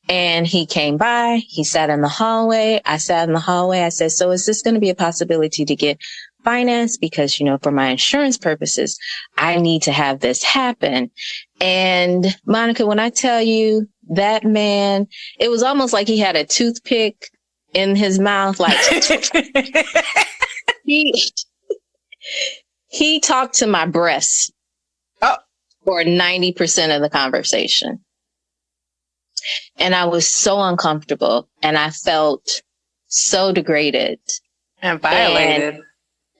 And he came by, he sat in the hallway. I sat in the hallway. I said, so is this going to be a possibility to get finance because, for my insurance purposes, I need to have this happen. And Monica, when I tell you that man, it was almost like he had a toothpick in his mouth. Like he talked to my breasts for 90% of the conversation. And I was so uncomfortable and I felt so degraded and violated.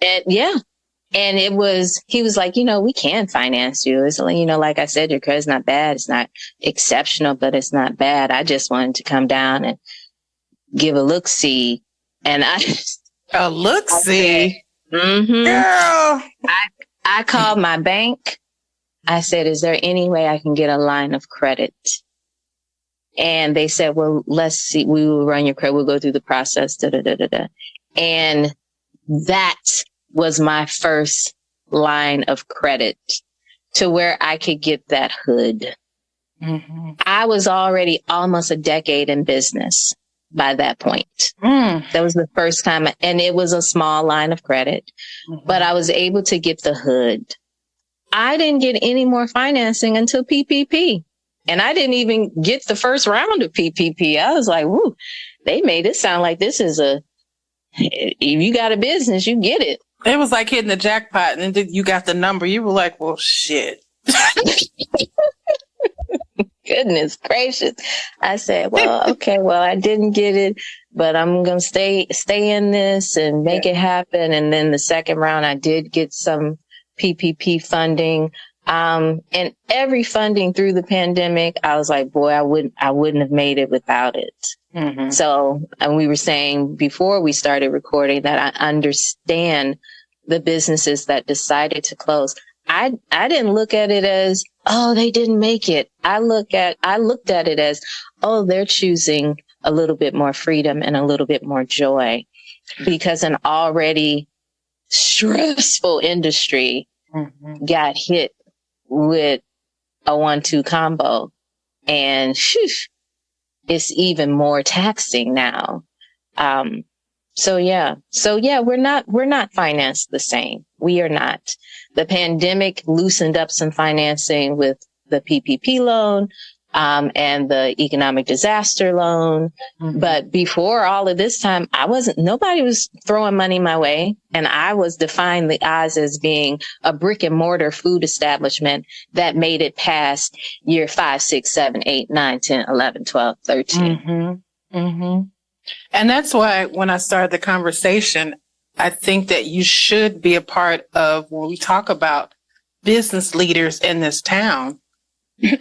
And he was like, we can finance you. It's like I said, your credit's not bad. It's not exceptional, but it's not bad. I just wanted to come down and give a look-see. And a look-see? Mm-hmm. Girl. I called my bank. I said, is there any way I can get a line of credit? And they said, well, let's see. We will run your credit. We'll go through the process. And that was my first line of credit to where I could get that hood. Mm-hmm. I was already almost a decade in business by that point. That was the first time. And it was a small line of credit, but I was able to get the hood. I didn't get any more financing until PPP. And I didn't even get the first round of PPP. I was like, woo, they made it sound like this is if you got a business, you get it. It was like hitting the jackpot and then you got the number. You were like, well, shit. Goodness gracious. I said, well, okay, well, I didn't get it, but I'm going to stay in this and make it happen. And then the second round, I did get some PPP funding. And every funding through the pandemic, I was like, boy, I wouldn't have made it without it. Mm-hmm. So, and we were saying before we started recording that I understand the businesses that decided to close. I didn't look at it as, oh, they didn't make it. I looked at it as, oh, they're choosing a little bit more freedom and a little bit more joy because an already stressful industry got hit with a 1-2 combo, and it's even more taxing now. So yeah, we're not financed the same. We are not. The pandemic loosened up some financing with the PPP loan, and the economic disaster loan. Mm-hmm. But before all of this time, nobody was throwing money my way. And I was defying the odds as being a brick and mortar food establishment that made it past year 5, 6, 7, 8, 9, 10, 11, 12, 13. Mm-hmm. Mm-hmm. And that's why when I started the conversation, I think that you should be a part of when we talk about business leaders in this town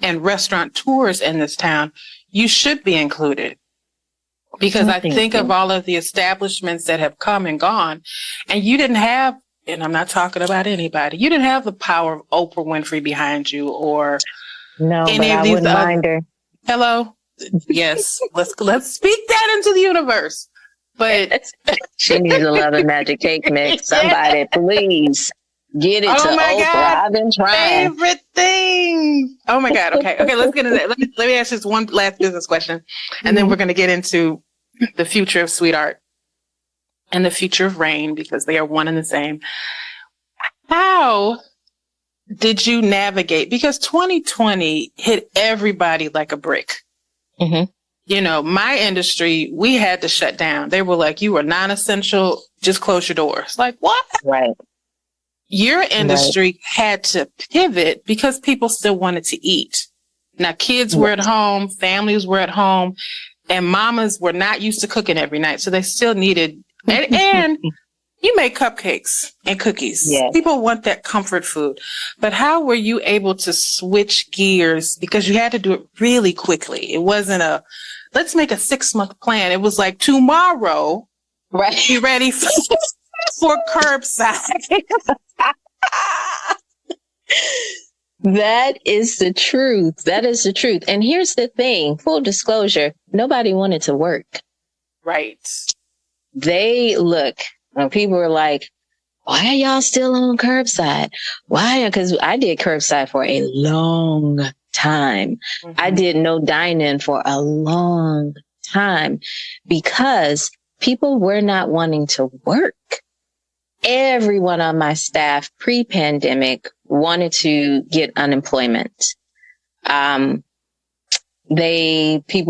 and restaurateurs in this town, you should be included. Because I think of all of the establishments that have come and gone, and you didn't have, and I'm not talking about anybody, you didn't have the power of Oprah Winfrey behind you or any of these other. Hello? Yes. Let's speak that into the universe. But she needs a lot of magic cake mix. Somebody, please. Get it to Oprah. God. I've been trying. Favorite thing. Oh my God. Okay. Let's get into that. Let me ask just one last business question. And then we're going to get into the future of Sweetheart and the future of Raine because they are one and the same. How did you navigate? Because 2020 hit everybody like a brick. Mm-hmm. You know, my industry, we had to shut down. They were like, you are non-essential. Just close your doors. Like, what? Right. Your industry had to pivot because people still wanted to eat. Now, kids were at home, families were at home, and mamas were not used to cooking every night. So they still needed, and you make cupcakes and cookies. Yes. People want that comfort food. But how were you able to switch gears? Because you had to do it really quickly. It wasn't let's make a 6-month plan. It was like tomorrow, right? Be ready for curbside. That is the truth. That is the truth. And here's the thing, full disclosure, nobody wanted to work. Right. When people were like, why are y'all still on curbside? Why? Because I did curbside for a long time. Mm-hmm. I did no dine-in for a long time because people were not wanting to work. everyone on my staff pre-pandemic wanted to get unemployment. People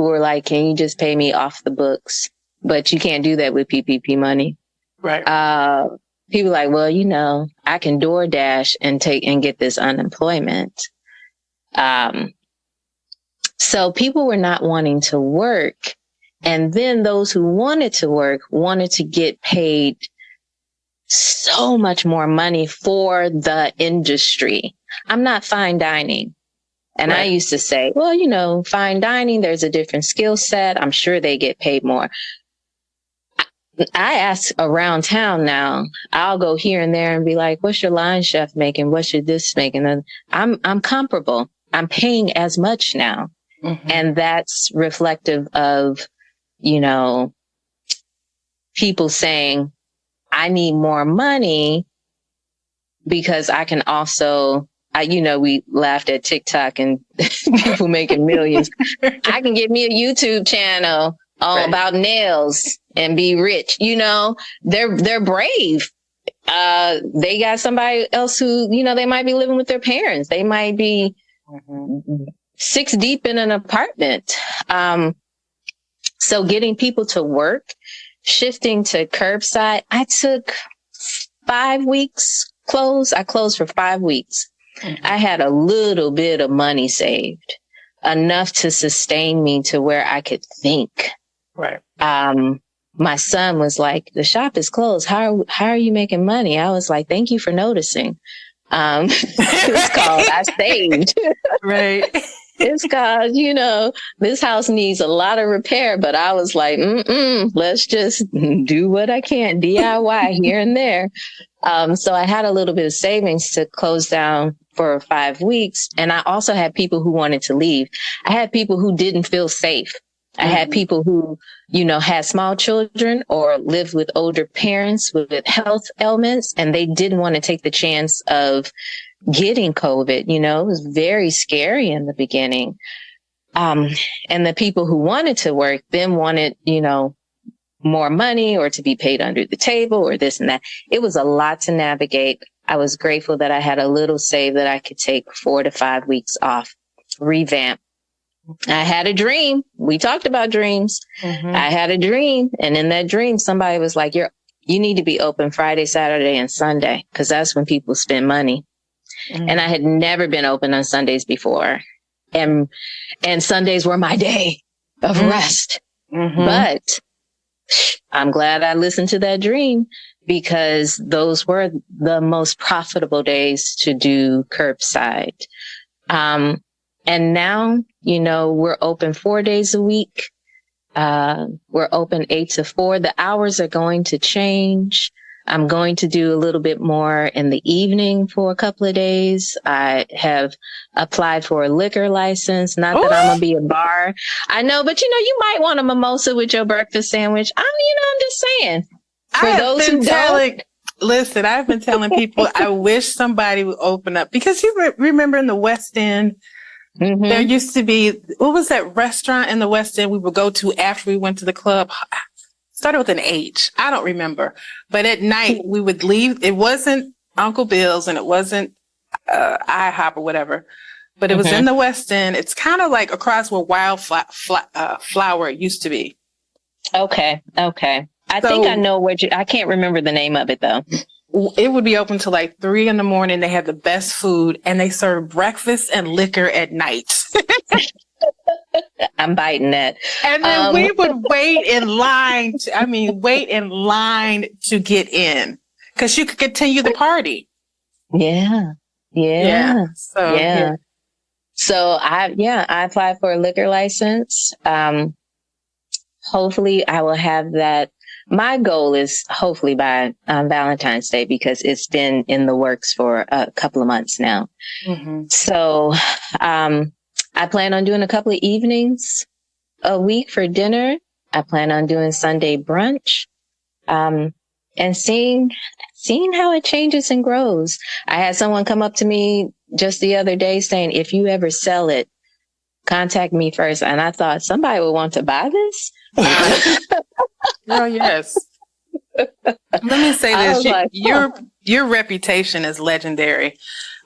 were like, can you just pay me off the books? But you can't do that with PPP money. Right. People like, well, I can DoorDash and get this unemployment. So people were not wanting to work. And then those who wanted to work wanted to get paid so much more money for the industry. I'm not fine dining. And right. I used to say, well, fine dining, there's a different skill set. I'm sure they get paid more. I ask around town now. I'll go here and there and be like, what's your line chef making? What's your this making? And I'm comparable. I'm paying as much now. Mm-hmm. And that's reflective of, people saying, I need more money because I can also, we laughed at TikTok and people making millions. I can get me a YouTube channel about nails and be rich. They're brave. They got somebody else who, they might be living with their parents. They might be 6 deep in an apartment. So getting people to work, shifting to curbside, I took 5 weeks close. I closed for 5 weeks. Mm-hmm. I had a little bit of money saved, enough to sustain me to where I could think. Right. My son was like, the shop is closed. How are you making money? I was like, thank you for noticing. It's called I saved. Right. It's called, this house needs a lot of repair, but I was like, let's just do what I can, DIY here and there. So I had a little bit of savings to close down for 5 weeks. And I also had people who wanted to leave. I had people who didn't feel safe. I had people who, had small children or lived with older parents with health ailments, and they didn't want to take the chance of getting COVID. It was very scary in the beginning. And the people who wanted to work then wanted, more money or to be paid under the table or this and that. It was a lot to navigate. I was grateful that I had a little save that I could take 4 to 5 weeks off, revamp. I had a dream. We talked about dreams. Mm-hmm. I had a dream. And in that dream, somebody was like, you need to be open Friday, Saturday, and Sunday, because that's when people spend money. Mm-hmm. And I had never been open on Sundays before. And Sundays were my day of rest. Mm-hmm. But I'm glad I listened to that dream, because those were the most profitable days to do curbside. And now, we're open 4 days a week. We're open 8 to 4. The hours are going to change. I'm going to do a little bit more in the evening for a couple of days. I have applied for a liquor license. Not that I'm going to be a bar. I know, but you might want a mimosa with your breakfast sandwich. I'm just saying. For those who don't. Listen, I've been telling people I wish somebody would open up, because you remember in the West End, mm-hmm. there used to be, what was that restaurant in the West End we would go to after we went to the club? Started with an H. I don't remember. But at night we would leave. It wasn't Uncle Bill's and it wasn't IHOP or whatever, but it was in the West End. It's kind of like across where Flower used to be. Okay. I think I know I can't remember the name of it though. It would be open till like 3 a.m. They had the best food and they served breakfast and liquor at night. I'm biting that. And then we would wait in line to get in, because you could continue the party. Yeah. So I applied for a liquor license. Hopefully I will have that. My goal is hopefully by Valentine's Day, because it's been in the works for a couple of months now. Mm-hmm. So I plan on doing a couple of evenings a week for dinner. I plan on doing Sunday brunch, and seeing how it changes and grows. I had someone come up to me just the other day saying, if you ever sell it, contact me first. And I thought somebody would want to buy this. Oh, yes. Let me say I this. was like, Your reputation is legendary.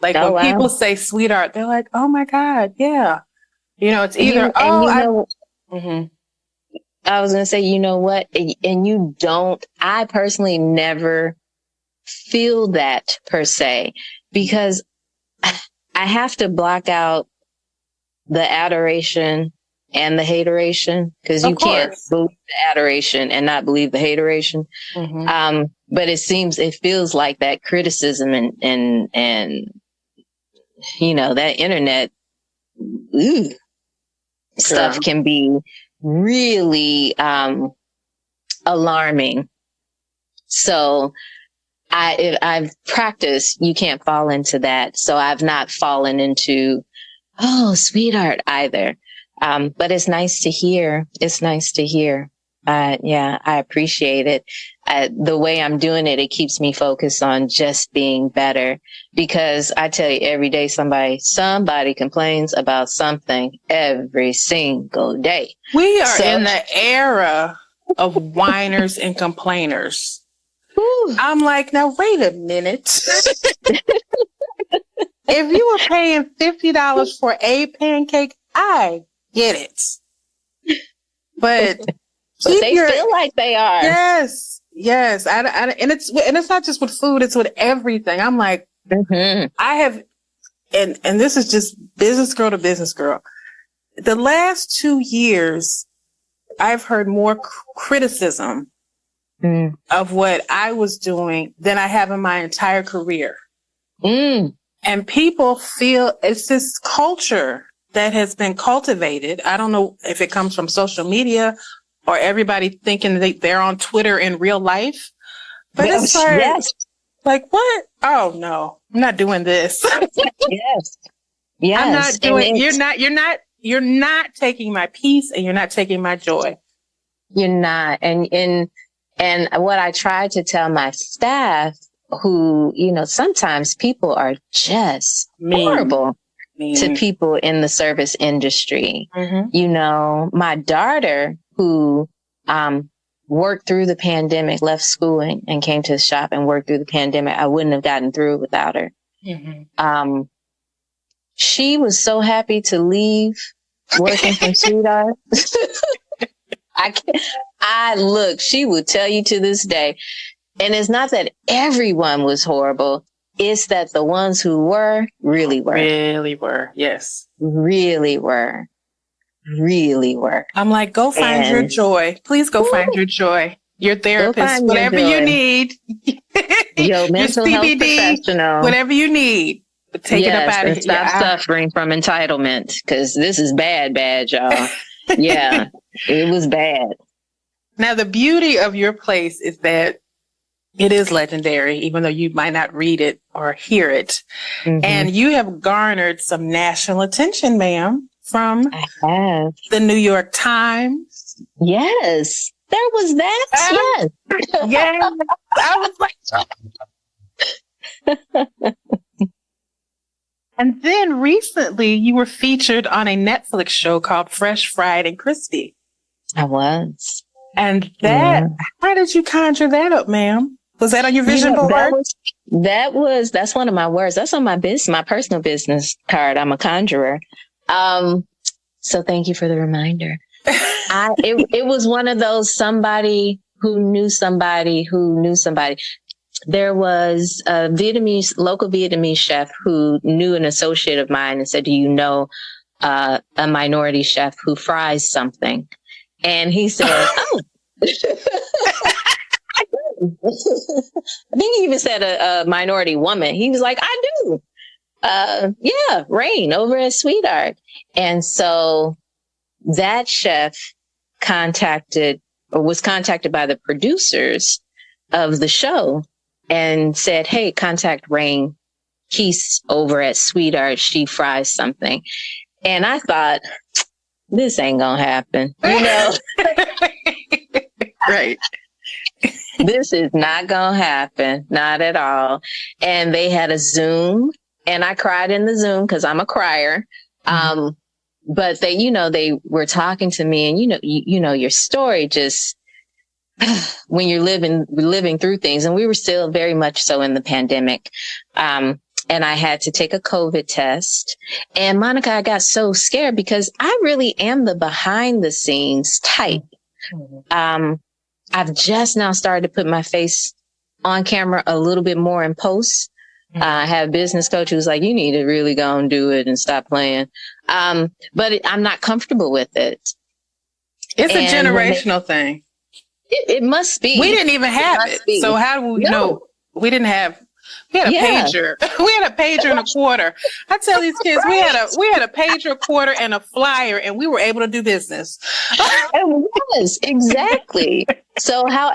Like oh, when wow. people say sweetheart, they're like, oh my God, yeah. It's And either, I was going to say, you know what? And you don't, I personally never feel that per se, because I have to block out the adoration and the hateration, because you can't believe the adoration and not believe the hateration. Mm-hmm. But it feels like that criticism and that internet stuff can be really alarming. So I've practiced, you can't fall into that. So I've not fallen into, oh, sweetheart either. But it's nice to hear. It's nice to hear. Yeah, I appreciate it. The way I'm doing it, it keeps me focused on just being better, because I tell you, every day somebody complains about something every single day. We are in the era of whiners and complainers. Whew. I'm like, now wait a minute. If you were paying $50 for a pancake, I get it. But they feel like they are. Yes. And it's not just with food; it's with everything. I'm like, I have, and this is just business girl to business girl. The last 2 years, I've heard more criticism of what I was doing than I have in my entire career. And people feel it's this culture that has been cultivated. I don't know if it comes from social media or everybody thinking they're on Twitter in real life. But it's like, what? Oh, no, I'm not doing this. Yes. I'm not doing, you're not taking my peace, and you're not taking my joy. You're not. And what I try to tell my staff, who, sometimes people are just horrible to people in the service industry. My daughter, who worked through the pandemic, left school and came to the shop and worked through the pandemic. I wouldn't have gotten through it without her. She was so happy to leave working from Sweetheart. She would tell you to this day. And it's not that everyone was horrible. It's that the ones who were really were. Really were. Yes. Really were. I'm like, go find your joy. Please go find your joy. Your therapist, whatever you need. Your mental health professional. Whatever you need. But take it up out of here. Stop suffering from entitlement, because this is bad, y'all. Yeah, it was bad. Now, the beauty of your place is that it is legendary, even though you might not read it or hear it. And you have garnered some national attention, ma'am, from the New York Times. Yes, there was that. Yes. Yeah. I was like, and then recently you were featured on a Netflix show called Fresh, Fried, and Crispy. I was. And how did you conjure that up, ma'am? Was that on your vision board? That's one of my words. That's on my personal business card. I'm a conjurer. So thank you for the reminder. It was one of those somebody who knew somebody who knew somebody. There was a local Vietnamese chef who knew an associate of mine and said, do you know a minority chef who fries something? And he said, oh. I think he even said a minority woman. He was like, I do. Yeah, Raine over at Sweetheart. And so that chef was contacted by the producers of the show and said, hey, contact Reine Keis over at Sweetheart. She fries something. And I thought, this ain't gonna happen. Right. This is not gonna happen. Not at all. And they had a Zoom, and I cried in the Zoom because I'm a crier. But they were talking to me, and your story just when you're living through things, and we were still very much so in the pandemic. And I had to take a COVID test. And Monica, I got so scared because I really am the behind the scenes type. I've just now started to put my face on camera a little bit more in post. I have a business coach who's like, you need to really go and do it and stop playing. But I'm not comfortable with it. It's a generational thing. It must be. We didn't even have it. So how do we know? We had a pager. We had a pager and a quarter. I tell these kids, we had a pager, a quarter, and a flyer, and we were able to do business. It was, exactly. So how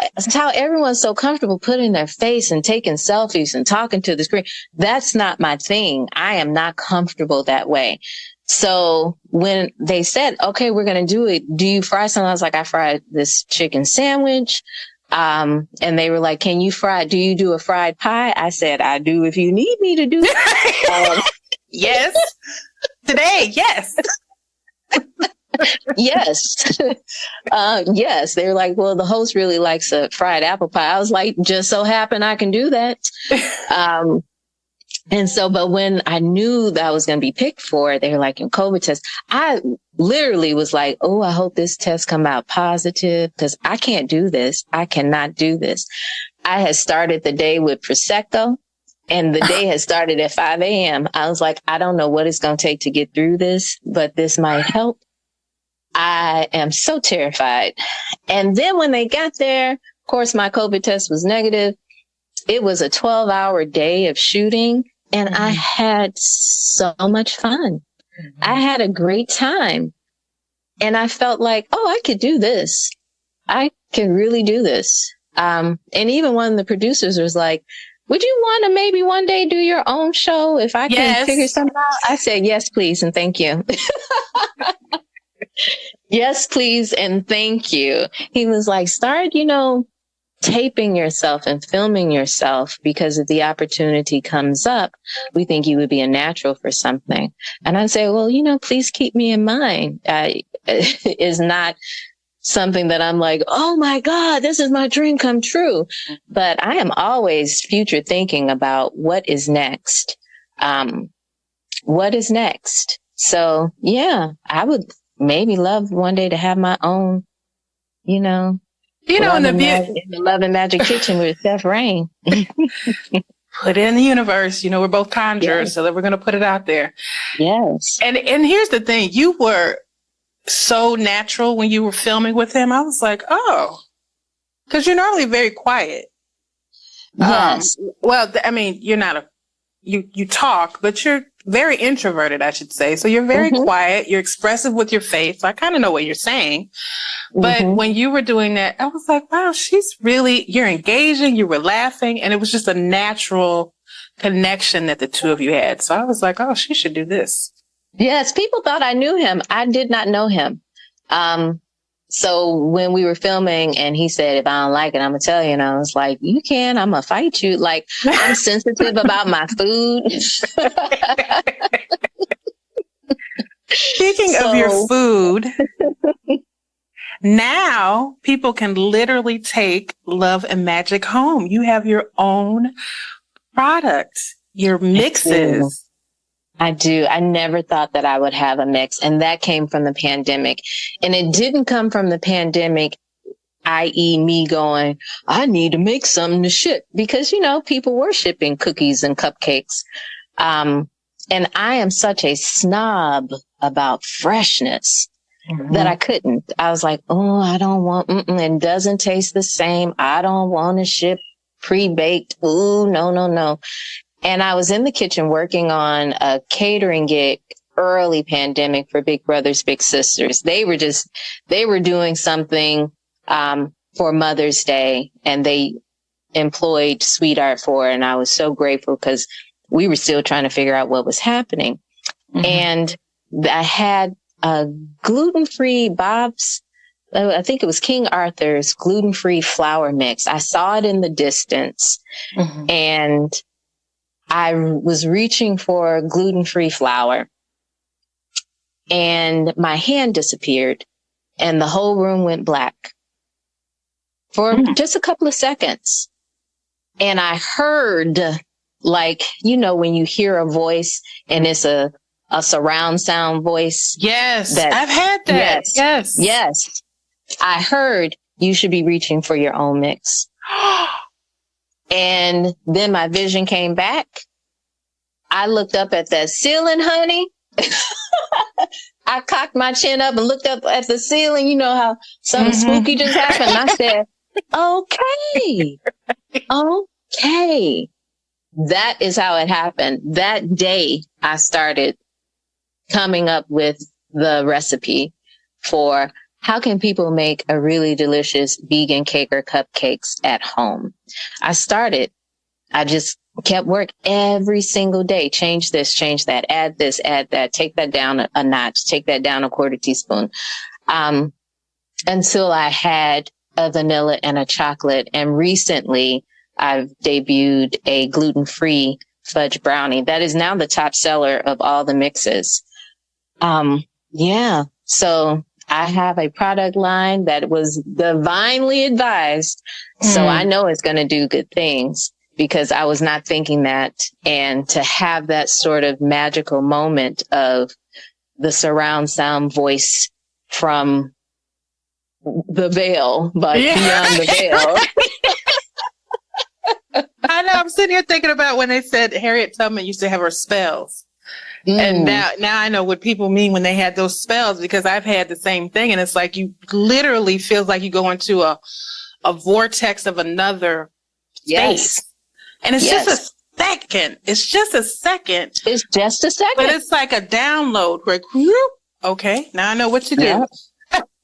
everyone's so comfortable putting their face and taking selfies and talking to the screen. That's not my thing. I am not comfortable that way. So when they said, okay, we're going to do it, do you fry something? I was like, I fried this chicken sandwich. And they were like, do you do a fried pie? I said, I do if you need me to do it. Yes. Today, yes. Yes. Yes. They were like, well, the host really likes a fried apple pie. I was like, just so happen I can do that. And so, but when I knew that I was going to be picked for it, they were like, in COVID test, I literally was like, oh, I hope this test come out positive because I can't do this. I cannot do this. I had started the day with Prosecco and the day had started at 5 a.m. I was like, I don't know what it's going to take to get through this, but this might help. I am so terrified. And then when they got there, of course, my COVID test was negative. It was a 12-hour day of shooting. And I had so much fun. I had a great time. And I felt like, oh, I could do this. I can really do this. And even one of the producers was like, would you want to maybe one day do your own show if I can figure something out? I said, yes, please. And thank you. Yes, please. And thank you. He was like, start, taping yourself and filming yourself, because if the opportunity comes up, we think you would be a natural for something. And I say, well, please keep me in mind. Is not something that I'm like, oh my God, this is my dream come true. But I am always future thinking about what is next. What is next? So yeah, I would maybe love one day to have my own, in the Love and Magic Kitchen with Chef Reine. Put it in the universe. We're both conjurers, so that we're going to put it out there. Yes. And here's the thing. You were so natural when you were filming with him. I was like, oh, because you're normally very quiet. Yes. You're not you talk, but you're very introverted, I should say. So you're very quiet. You're expressive with your face. So I kind of know what you're saying. But when you were doing that, I was like, wow, you're engaging. You were laughing. And it was just a natural connection that the two of you had. So I was like, oh, she should do this. Yes. People thought I knew him. I did not know him. So when we were filming and he said, if I don't like it, I'm going to tell you. And I was like, you can, I'm going to fight you. Like, I'm sensitive about my food. Speaking of your food, now people can literally take Love and Magic home. You have your own product, your mixes. I do. I never thought that I would have a mix. And that came from the pandemic. And it didn't come from the pandemic, i.e. me going, I need to make something to ship. Because, people were shipping cookies and cupcakes. And I am such a snob about freshness that I couldn't. I was like, oh, I don't want, it doesn't taste the same. I don't want to ship pre-baked. Ooh, no. And I was in the kitchen working on a catering gig, early pandemic, for Big Brothers Big Sisters. They were doing something for Mother's Day, and they employed Sweetheart for it. And I was so grateful because we were still trying to figure out what was happening. And I had a gluten-free Bob's, I think it was King Arthur's gluten-free flour mix. I saw it in the distance, and I was reaching for gluten-free flour, and my hand disappeared and the whole room went black. for just a couple of seconds. And I heard, like, you know, when you hear a voice and it's a surround sound voice. Yes, I've had that. Yes. I heard you should be reaching for your own mix. And then my vision came back. I looked up at that ceiling, honey. I cocked my chin up and looked up at the ceiling. You know how something spooky just happened. I said, okay. That is how it happened. That day I started coming up with the recipe for how can people make a really delicious vegan cake or cupcakes at home. I just kept work every single day. Change this, change that, add this, add that, take that down a notch, take that down a quarter teaspoon. Until I had a vanilla and a chocolate. And recently I've debuted a gluten-free fudge brownie that is now the top seller of all the mixes. So I have a product line that was divinely advised. So I know it's going to do good things because I was not thinking that. And to have that sort of magical moment of the surround sound voice from the veil, but beyond the veil. I know. I'm sitting here thinking about when they said Harriet Tubman used to have her spells. And now I know what people mean when they had those spells, because I've had the same thing. And it's like you literally feels like you go into a vortex of another space. And it's just a second. It's just a second. It's just a second. But it's like a download where, okay, now I know what to do.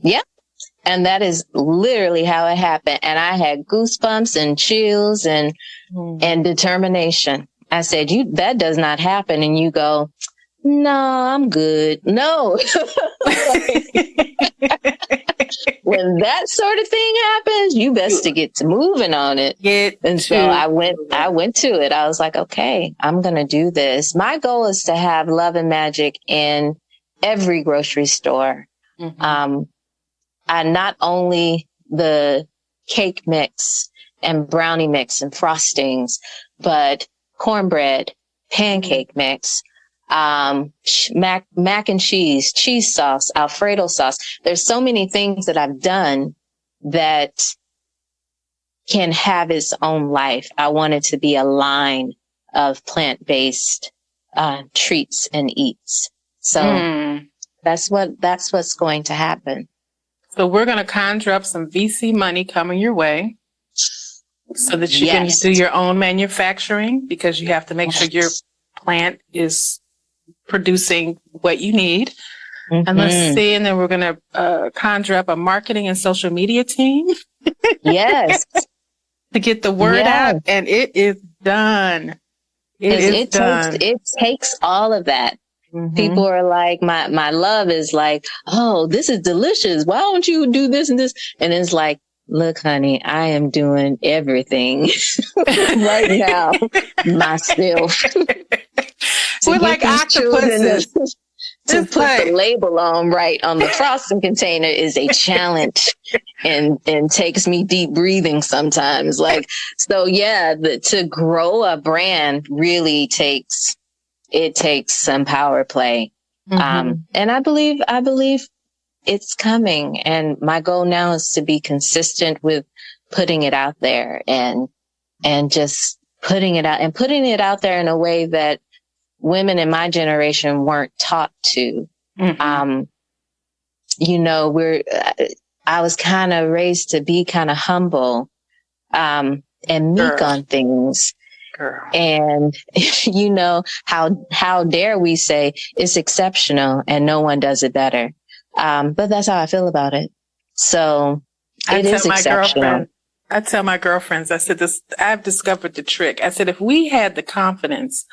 Yeah. And that is literally how it happened. And I had goosebumps and chills and determination. I said, that does not happen. And you go, no, I'm good. No. When that sort of thing happens, you best to get to moving on it. So I went to it. I was like, okay, I'm going to do this. My goal is to have Love and Magic in every grocery store. Not only the cake mix and brownie mix and frostings, but cornbread, pancake mix, mac and cheese sauce, Alfredo sauce. There's so many things that I've done that can have its own life. I want it to be a line of plant-based treats and eats. So that's what's going to happen. So we're going to conjure up some VC money coming your way so that you can do your own manufacturing, because you have to make sure your plant is producing what you need. And let's see. And then we're going to conjure up a marketing and social media team. To get the word out. And it is done. It takes all of that. People are like, my love is like, oh, this is delicious. Why don't you do this and this? And it's like, look, honey, I am doing everything right now myself. We're like octopuses. To put the label on the frosting container is a challenge and takes me deep breathing sometimes. Like, so to grow a brand really takes some power play. And I believe it's coming. And my goal now is to be consistent with putting it out there and just putting it out there in a way that women in my generation weren't taught to. I was kind of raised to be kind of humble, and meek on things. Girl. And how dare we say it's exceptional and no one does it better. But that's how I feel about it. So it is exceptional. I tell my girlfriends, I said I've discovered the trick. I said, if we had the confidence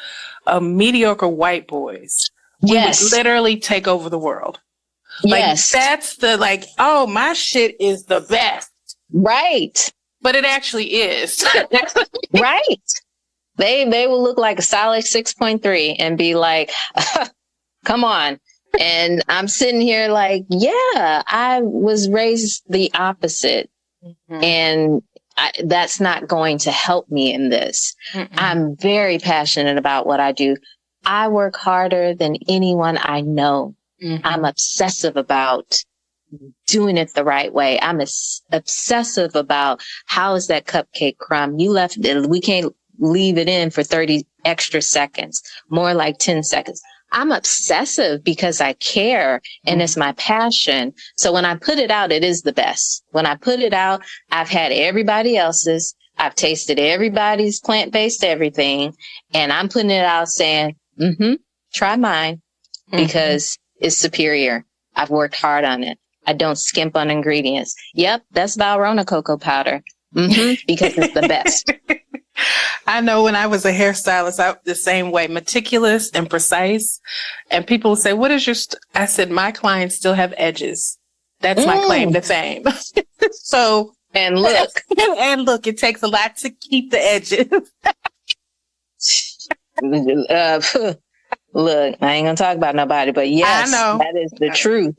of mediocre white boys, we would literally take over the world. That's oh, my shit is the best. Right. But it actually is. Right. They will look like a solid 6.3 and be like, come on. And I'm sitting here like, I was raised the opposite. And that's not going to help me in this. I'm very passionate about what I do. I work harder than anyone I know. I'm obsessive about doing it the right way. I'm obsessive about how is that cupcake crumb? You left it. We can't leave it in for 30 extra seconds, more like 10 seconds. I'm obsessive because I care and it's my passion. So when I put it out, it is the best. When I put it out, I've had everybody else's. I've tasted everybody's plant-based everything. And I'm putting it out saying, try mine because it's superior. I've worked hard on it. I don't skimp on ingredients. Yep, that's Valrhona cocoa powder. Because it's the best. I know when I was a hairstylist, I the same way, meticulous and precise. And people say, what is your, I said, my clients still have edges. That's my claim to fame. So, and look, it takes a lot to keep the edges. Look, I ain't gonna talk about nobody, but yes, I know. that is the truth.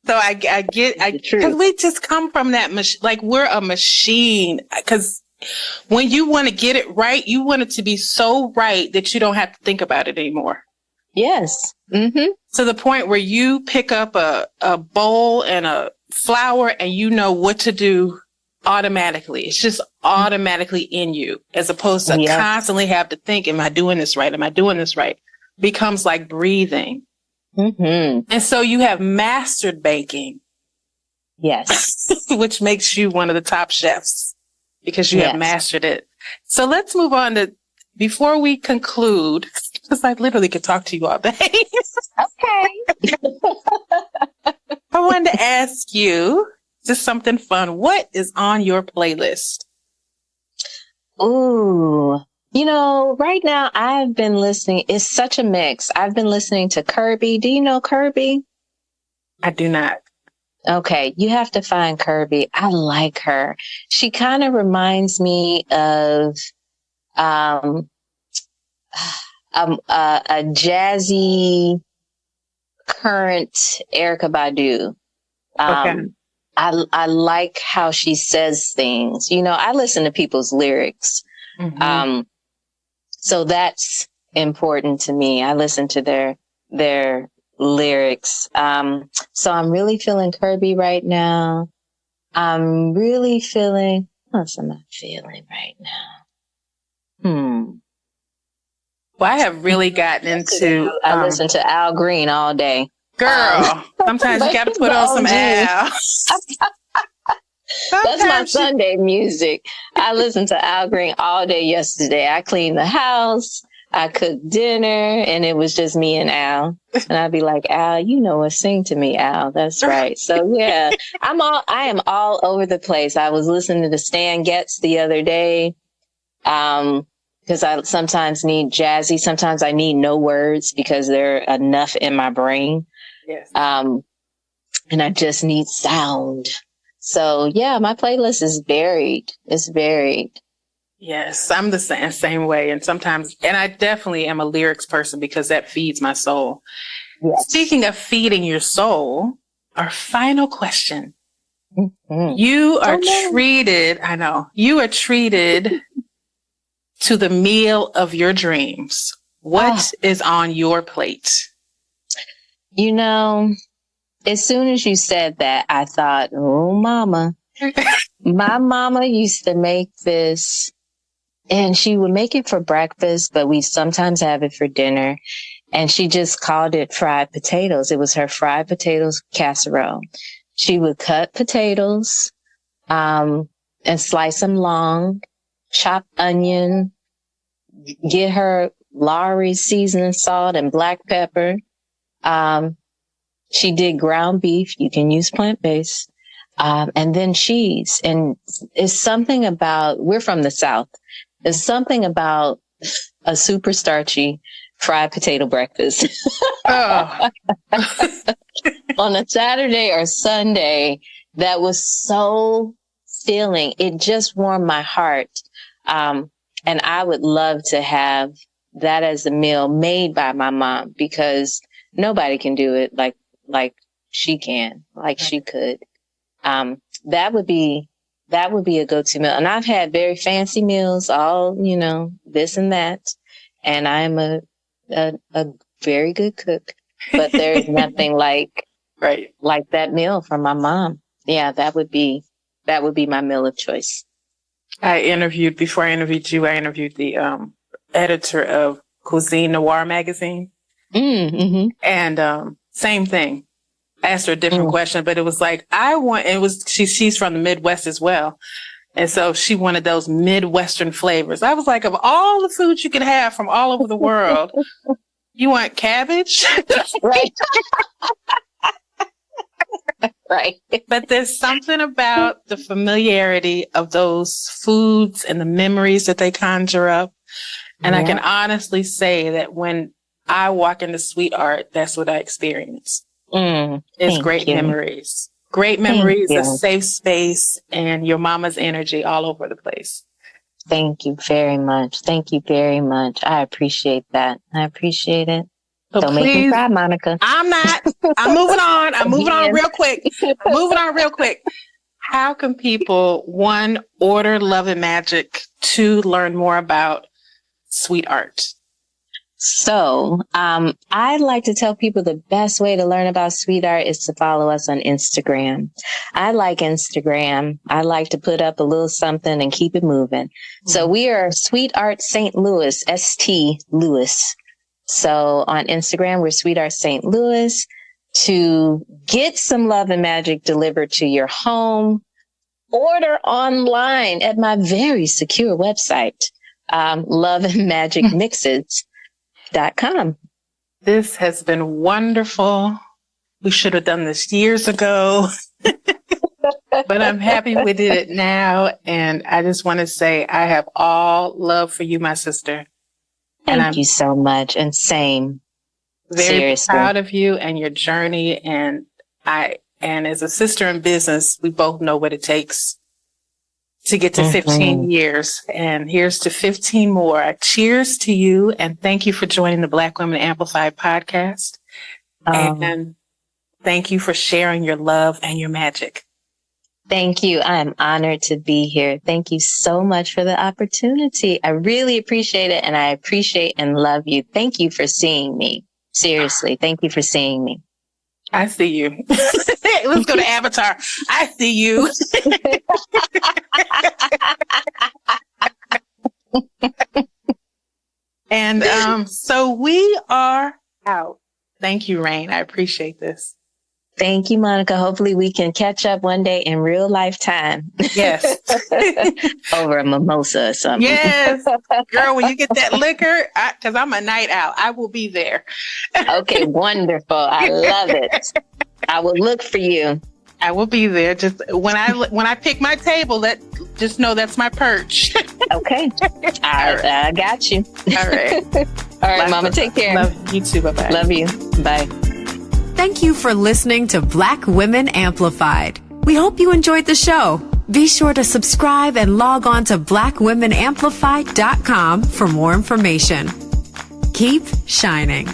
So I get, because we just come from that, like we're a machine. Because when you want to get it right, you want it to be so right that you don't have to think about it anymore. Yes. To the point where you pick up a bowl and a flour and you know what to do automatically. It's just automatically in you, as opposed to constantly have to think, am I doing this right? Am I doing this right? Becomes like breathing. And so you have mastered baking. Yes. Which makes you one of the top chefs because you have mastered it. So let's move on to, before we conclude, because I literally could talk to you all day. Okay. I wanted to ask you just something fun. What is on your playlist? Ooh. You know, right now I've been listening. It's such a mix. I've been listening to Kirby. Do you know Kirby? I do not. Okay. You have to find Kirby. I like her. She kind of reminds me of, a jazzy current Erykah Badu. I like how she says things. You know, I listen to people's lyrics. So that's important to me. I listen to their lyrics. So I'm really feeling Kirby right now. I'm really feeling, what am I feeling right now? Well, I have really gotten into, I listen to Al Green all day. Girl, sometimes you got to put on some Al. That's my Sunday music. I listened to Al Green all day yesterday. I cleaned the house. I cooked dinner, and it was just me and Al. And I'd be like, Al, you know what? Sing to me, Al. That's right. So yeah, I am all over the place. I was listening to Stan Getz the other day. Because I sometimes need jazzy. Sometimes I need no words because there are enough in my brain. Yes. And I just need sound. So yeah, my playlist is varied. It's varied. Yes, I'm the same way. And sometimes, and I definitely am a lyrics person because that feeds my soul. Yes. Speaking of feeding your soul, our final question. You are treated, I know, you are treated to the meal of your dreams. What is on your plate? You know, as soon as you said that, I thought, oh, mama. My mama used to make this, and she would make it for breakfast, but we sometimes have it for dinner. And she just called it fried potatoes. It was her fried potatoes casserole. She would cut potatoes, and slice them long, chop onion, get her Lawry's seasoning salt and black pepper. She did ground beef. You can use plant-based. And then cheese. And it's something about, we're from the South. There's something about a super starchy fried potato breakfast. On a Saturday or Sunday, that was so filling. It just warmed my heart. And I would love to have that as a meal made by my mom, because nobody can do it like she can, like she could. That would be That would be a go-to meal. And I've had very fancy meals, all, this and that. And I'm a very good cook, but there's nothing like that meal from my mom. Yeah, that would be my meal of choice. Before I interviewed you, I interviewed the editor of Cuisine Noir magazine. Mm-hmm. And same thing. I asked her a different question, but it was like, she's from the Midwest as well. And so she wanted those Midwestern flavors. I was like, of all the foods you can have from all over the world, you want cabbage? Right. Right. But there's something about the familiarity of those foods and the memories that they conjure up. And I can honestly say that when I walk into Sweet Art, that's what I experience. It's great memories. Great memories, a safe space, and your mama's energy all over the place. Thank you very much. Thank you very much. I appreciate that. I appreciate it. So don't make me cry, Monica. I'm not. I'm moving on. I'm moving on real quick. How can people, 1, order Love and Magic, 2, learn more about Sweet Art? So, I'd like to tell people the best way to learn about Sweet Art is to follow us on Instagram. I like Instagram. I like to put up a little something and keep it moving. So we are Sweet Art St. Louis, St. Louis. So on Instagram, we're Sweet Art St. Louis. To get some Love and Magic delivered to your home, order online at my very secure website, loveandmagicmixes.com. This has been wonderful. We should have done this years ago, but I'm happy we did it now. And I just want to say I have all love for you, my sister. Thank you so much. And same. Very Seriously. proud of you and your journey. And as a sister in business, we both know what it takes to get to 15 years. And here's to 15 more. Cheers to you. And thank you for joining the Black Women Amplified podcast. And thank you for sharing your love and your magic. Thank you. I am honored to be here. Thank you so much for the opportunity. I really appreciate it. And I appreciate and love you. Thank you for seeing me. Seriously. Thank you for seeing me. I see you. Let's go to Avatar. I see you. And so we are out. Thank you, Raine. I appreciate this. Thank you, Monica. Hopefully we can catch up one day in real lifetime. Yes. Over a mimosa or something. Yes. Girl, when you get that liquor, because I'm a night owl, I will be there. Okay, wonderful. I love it. I will look for you. I will be there. Just when I pick my table, just know that's my perch. Okay. I got you. All right. All right, Mama. Take care. Love you too. Bye-bye. Love you. Bye. Thank you for listening to Black Women Amplified. We hope you enjoyed the show. Be sure to subscribe and log on to blackwomenamplified.com for more information. Keep shining.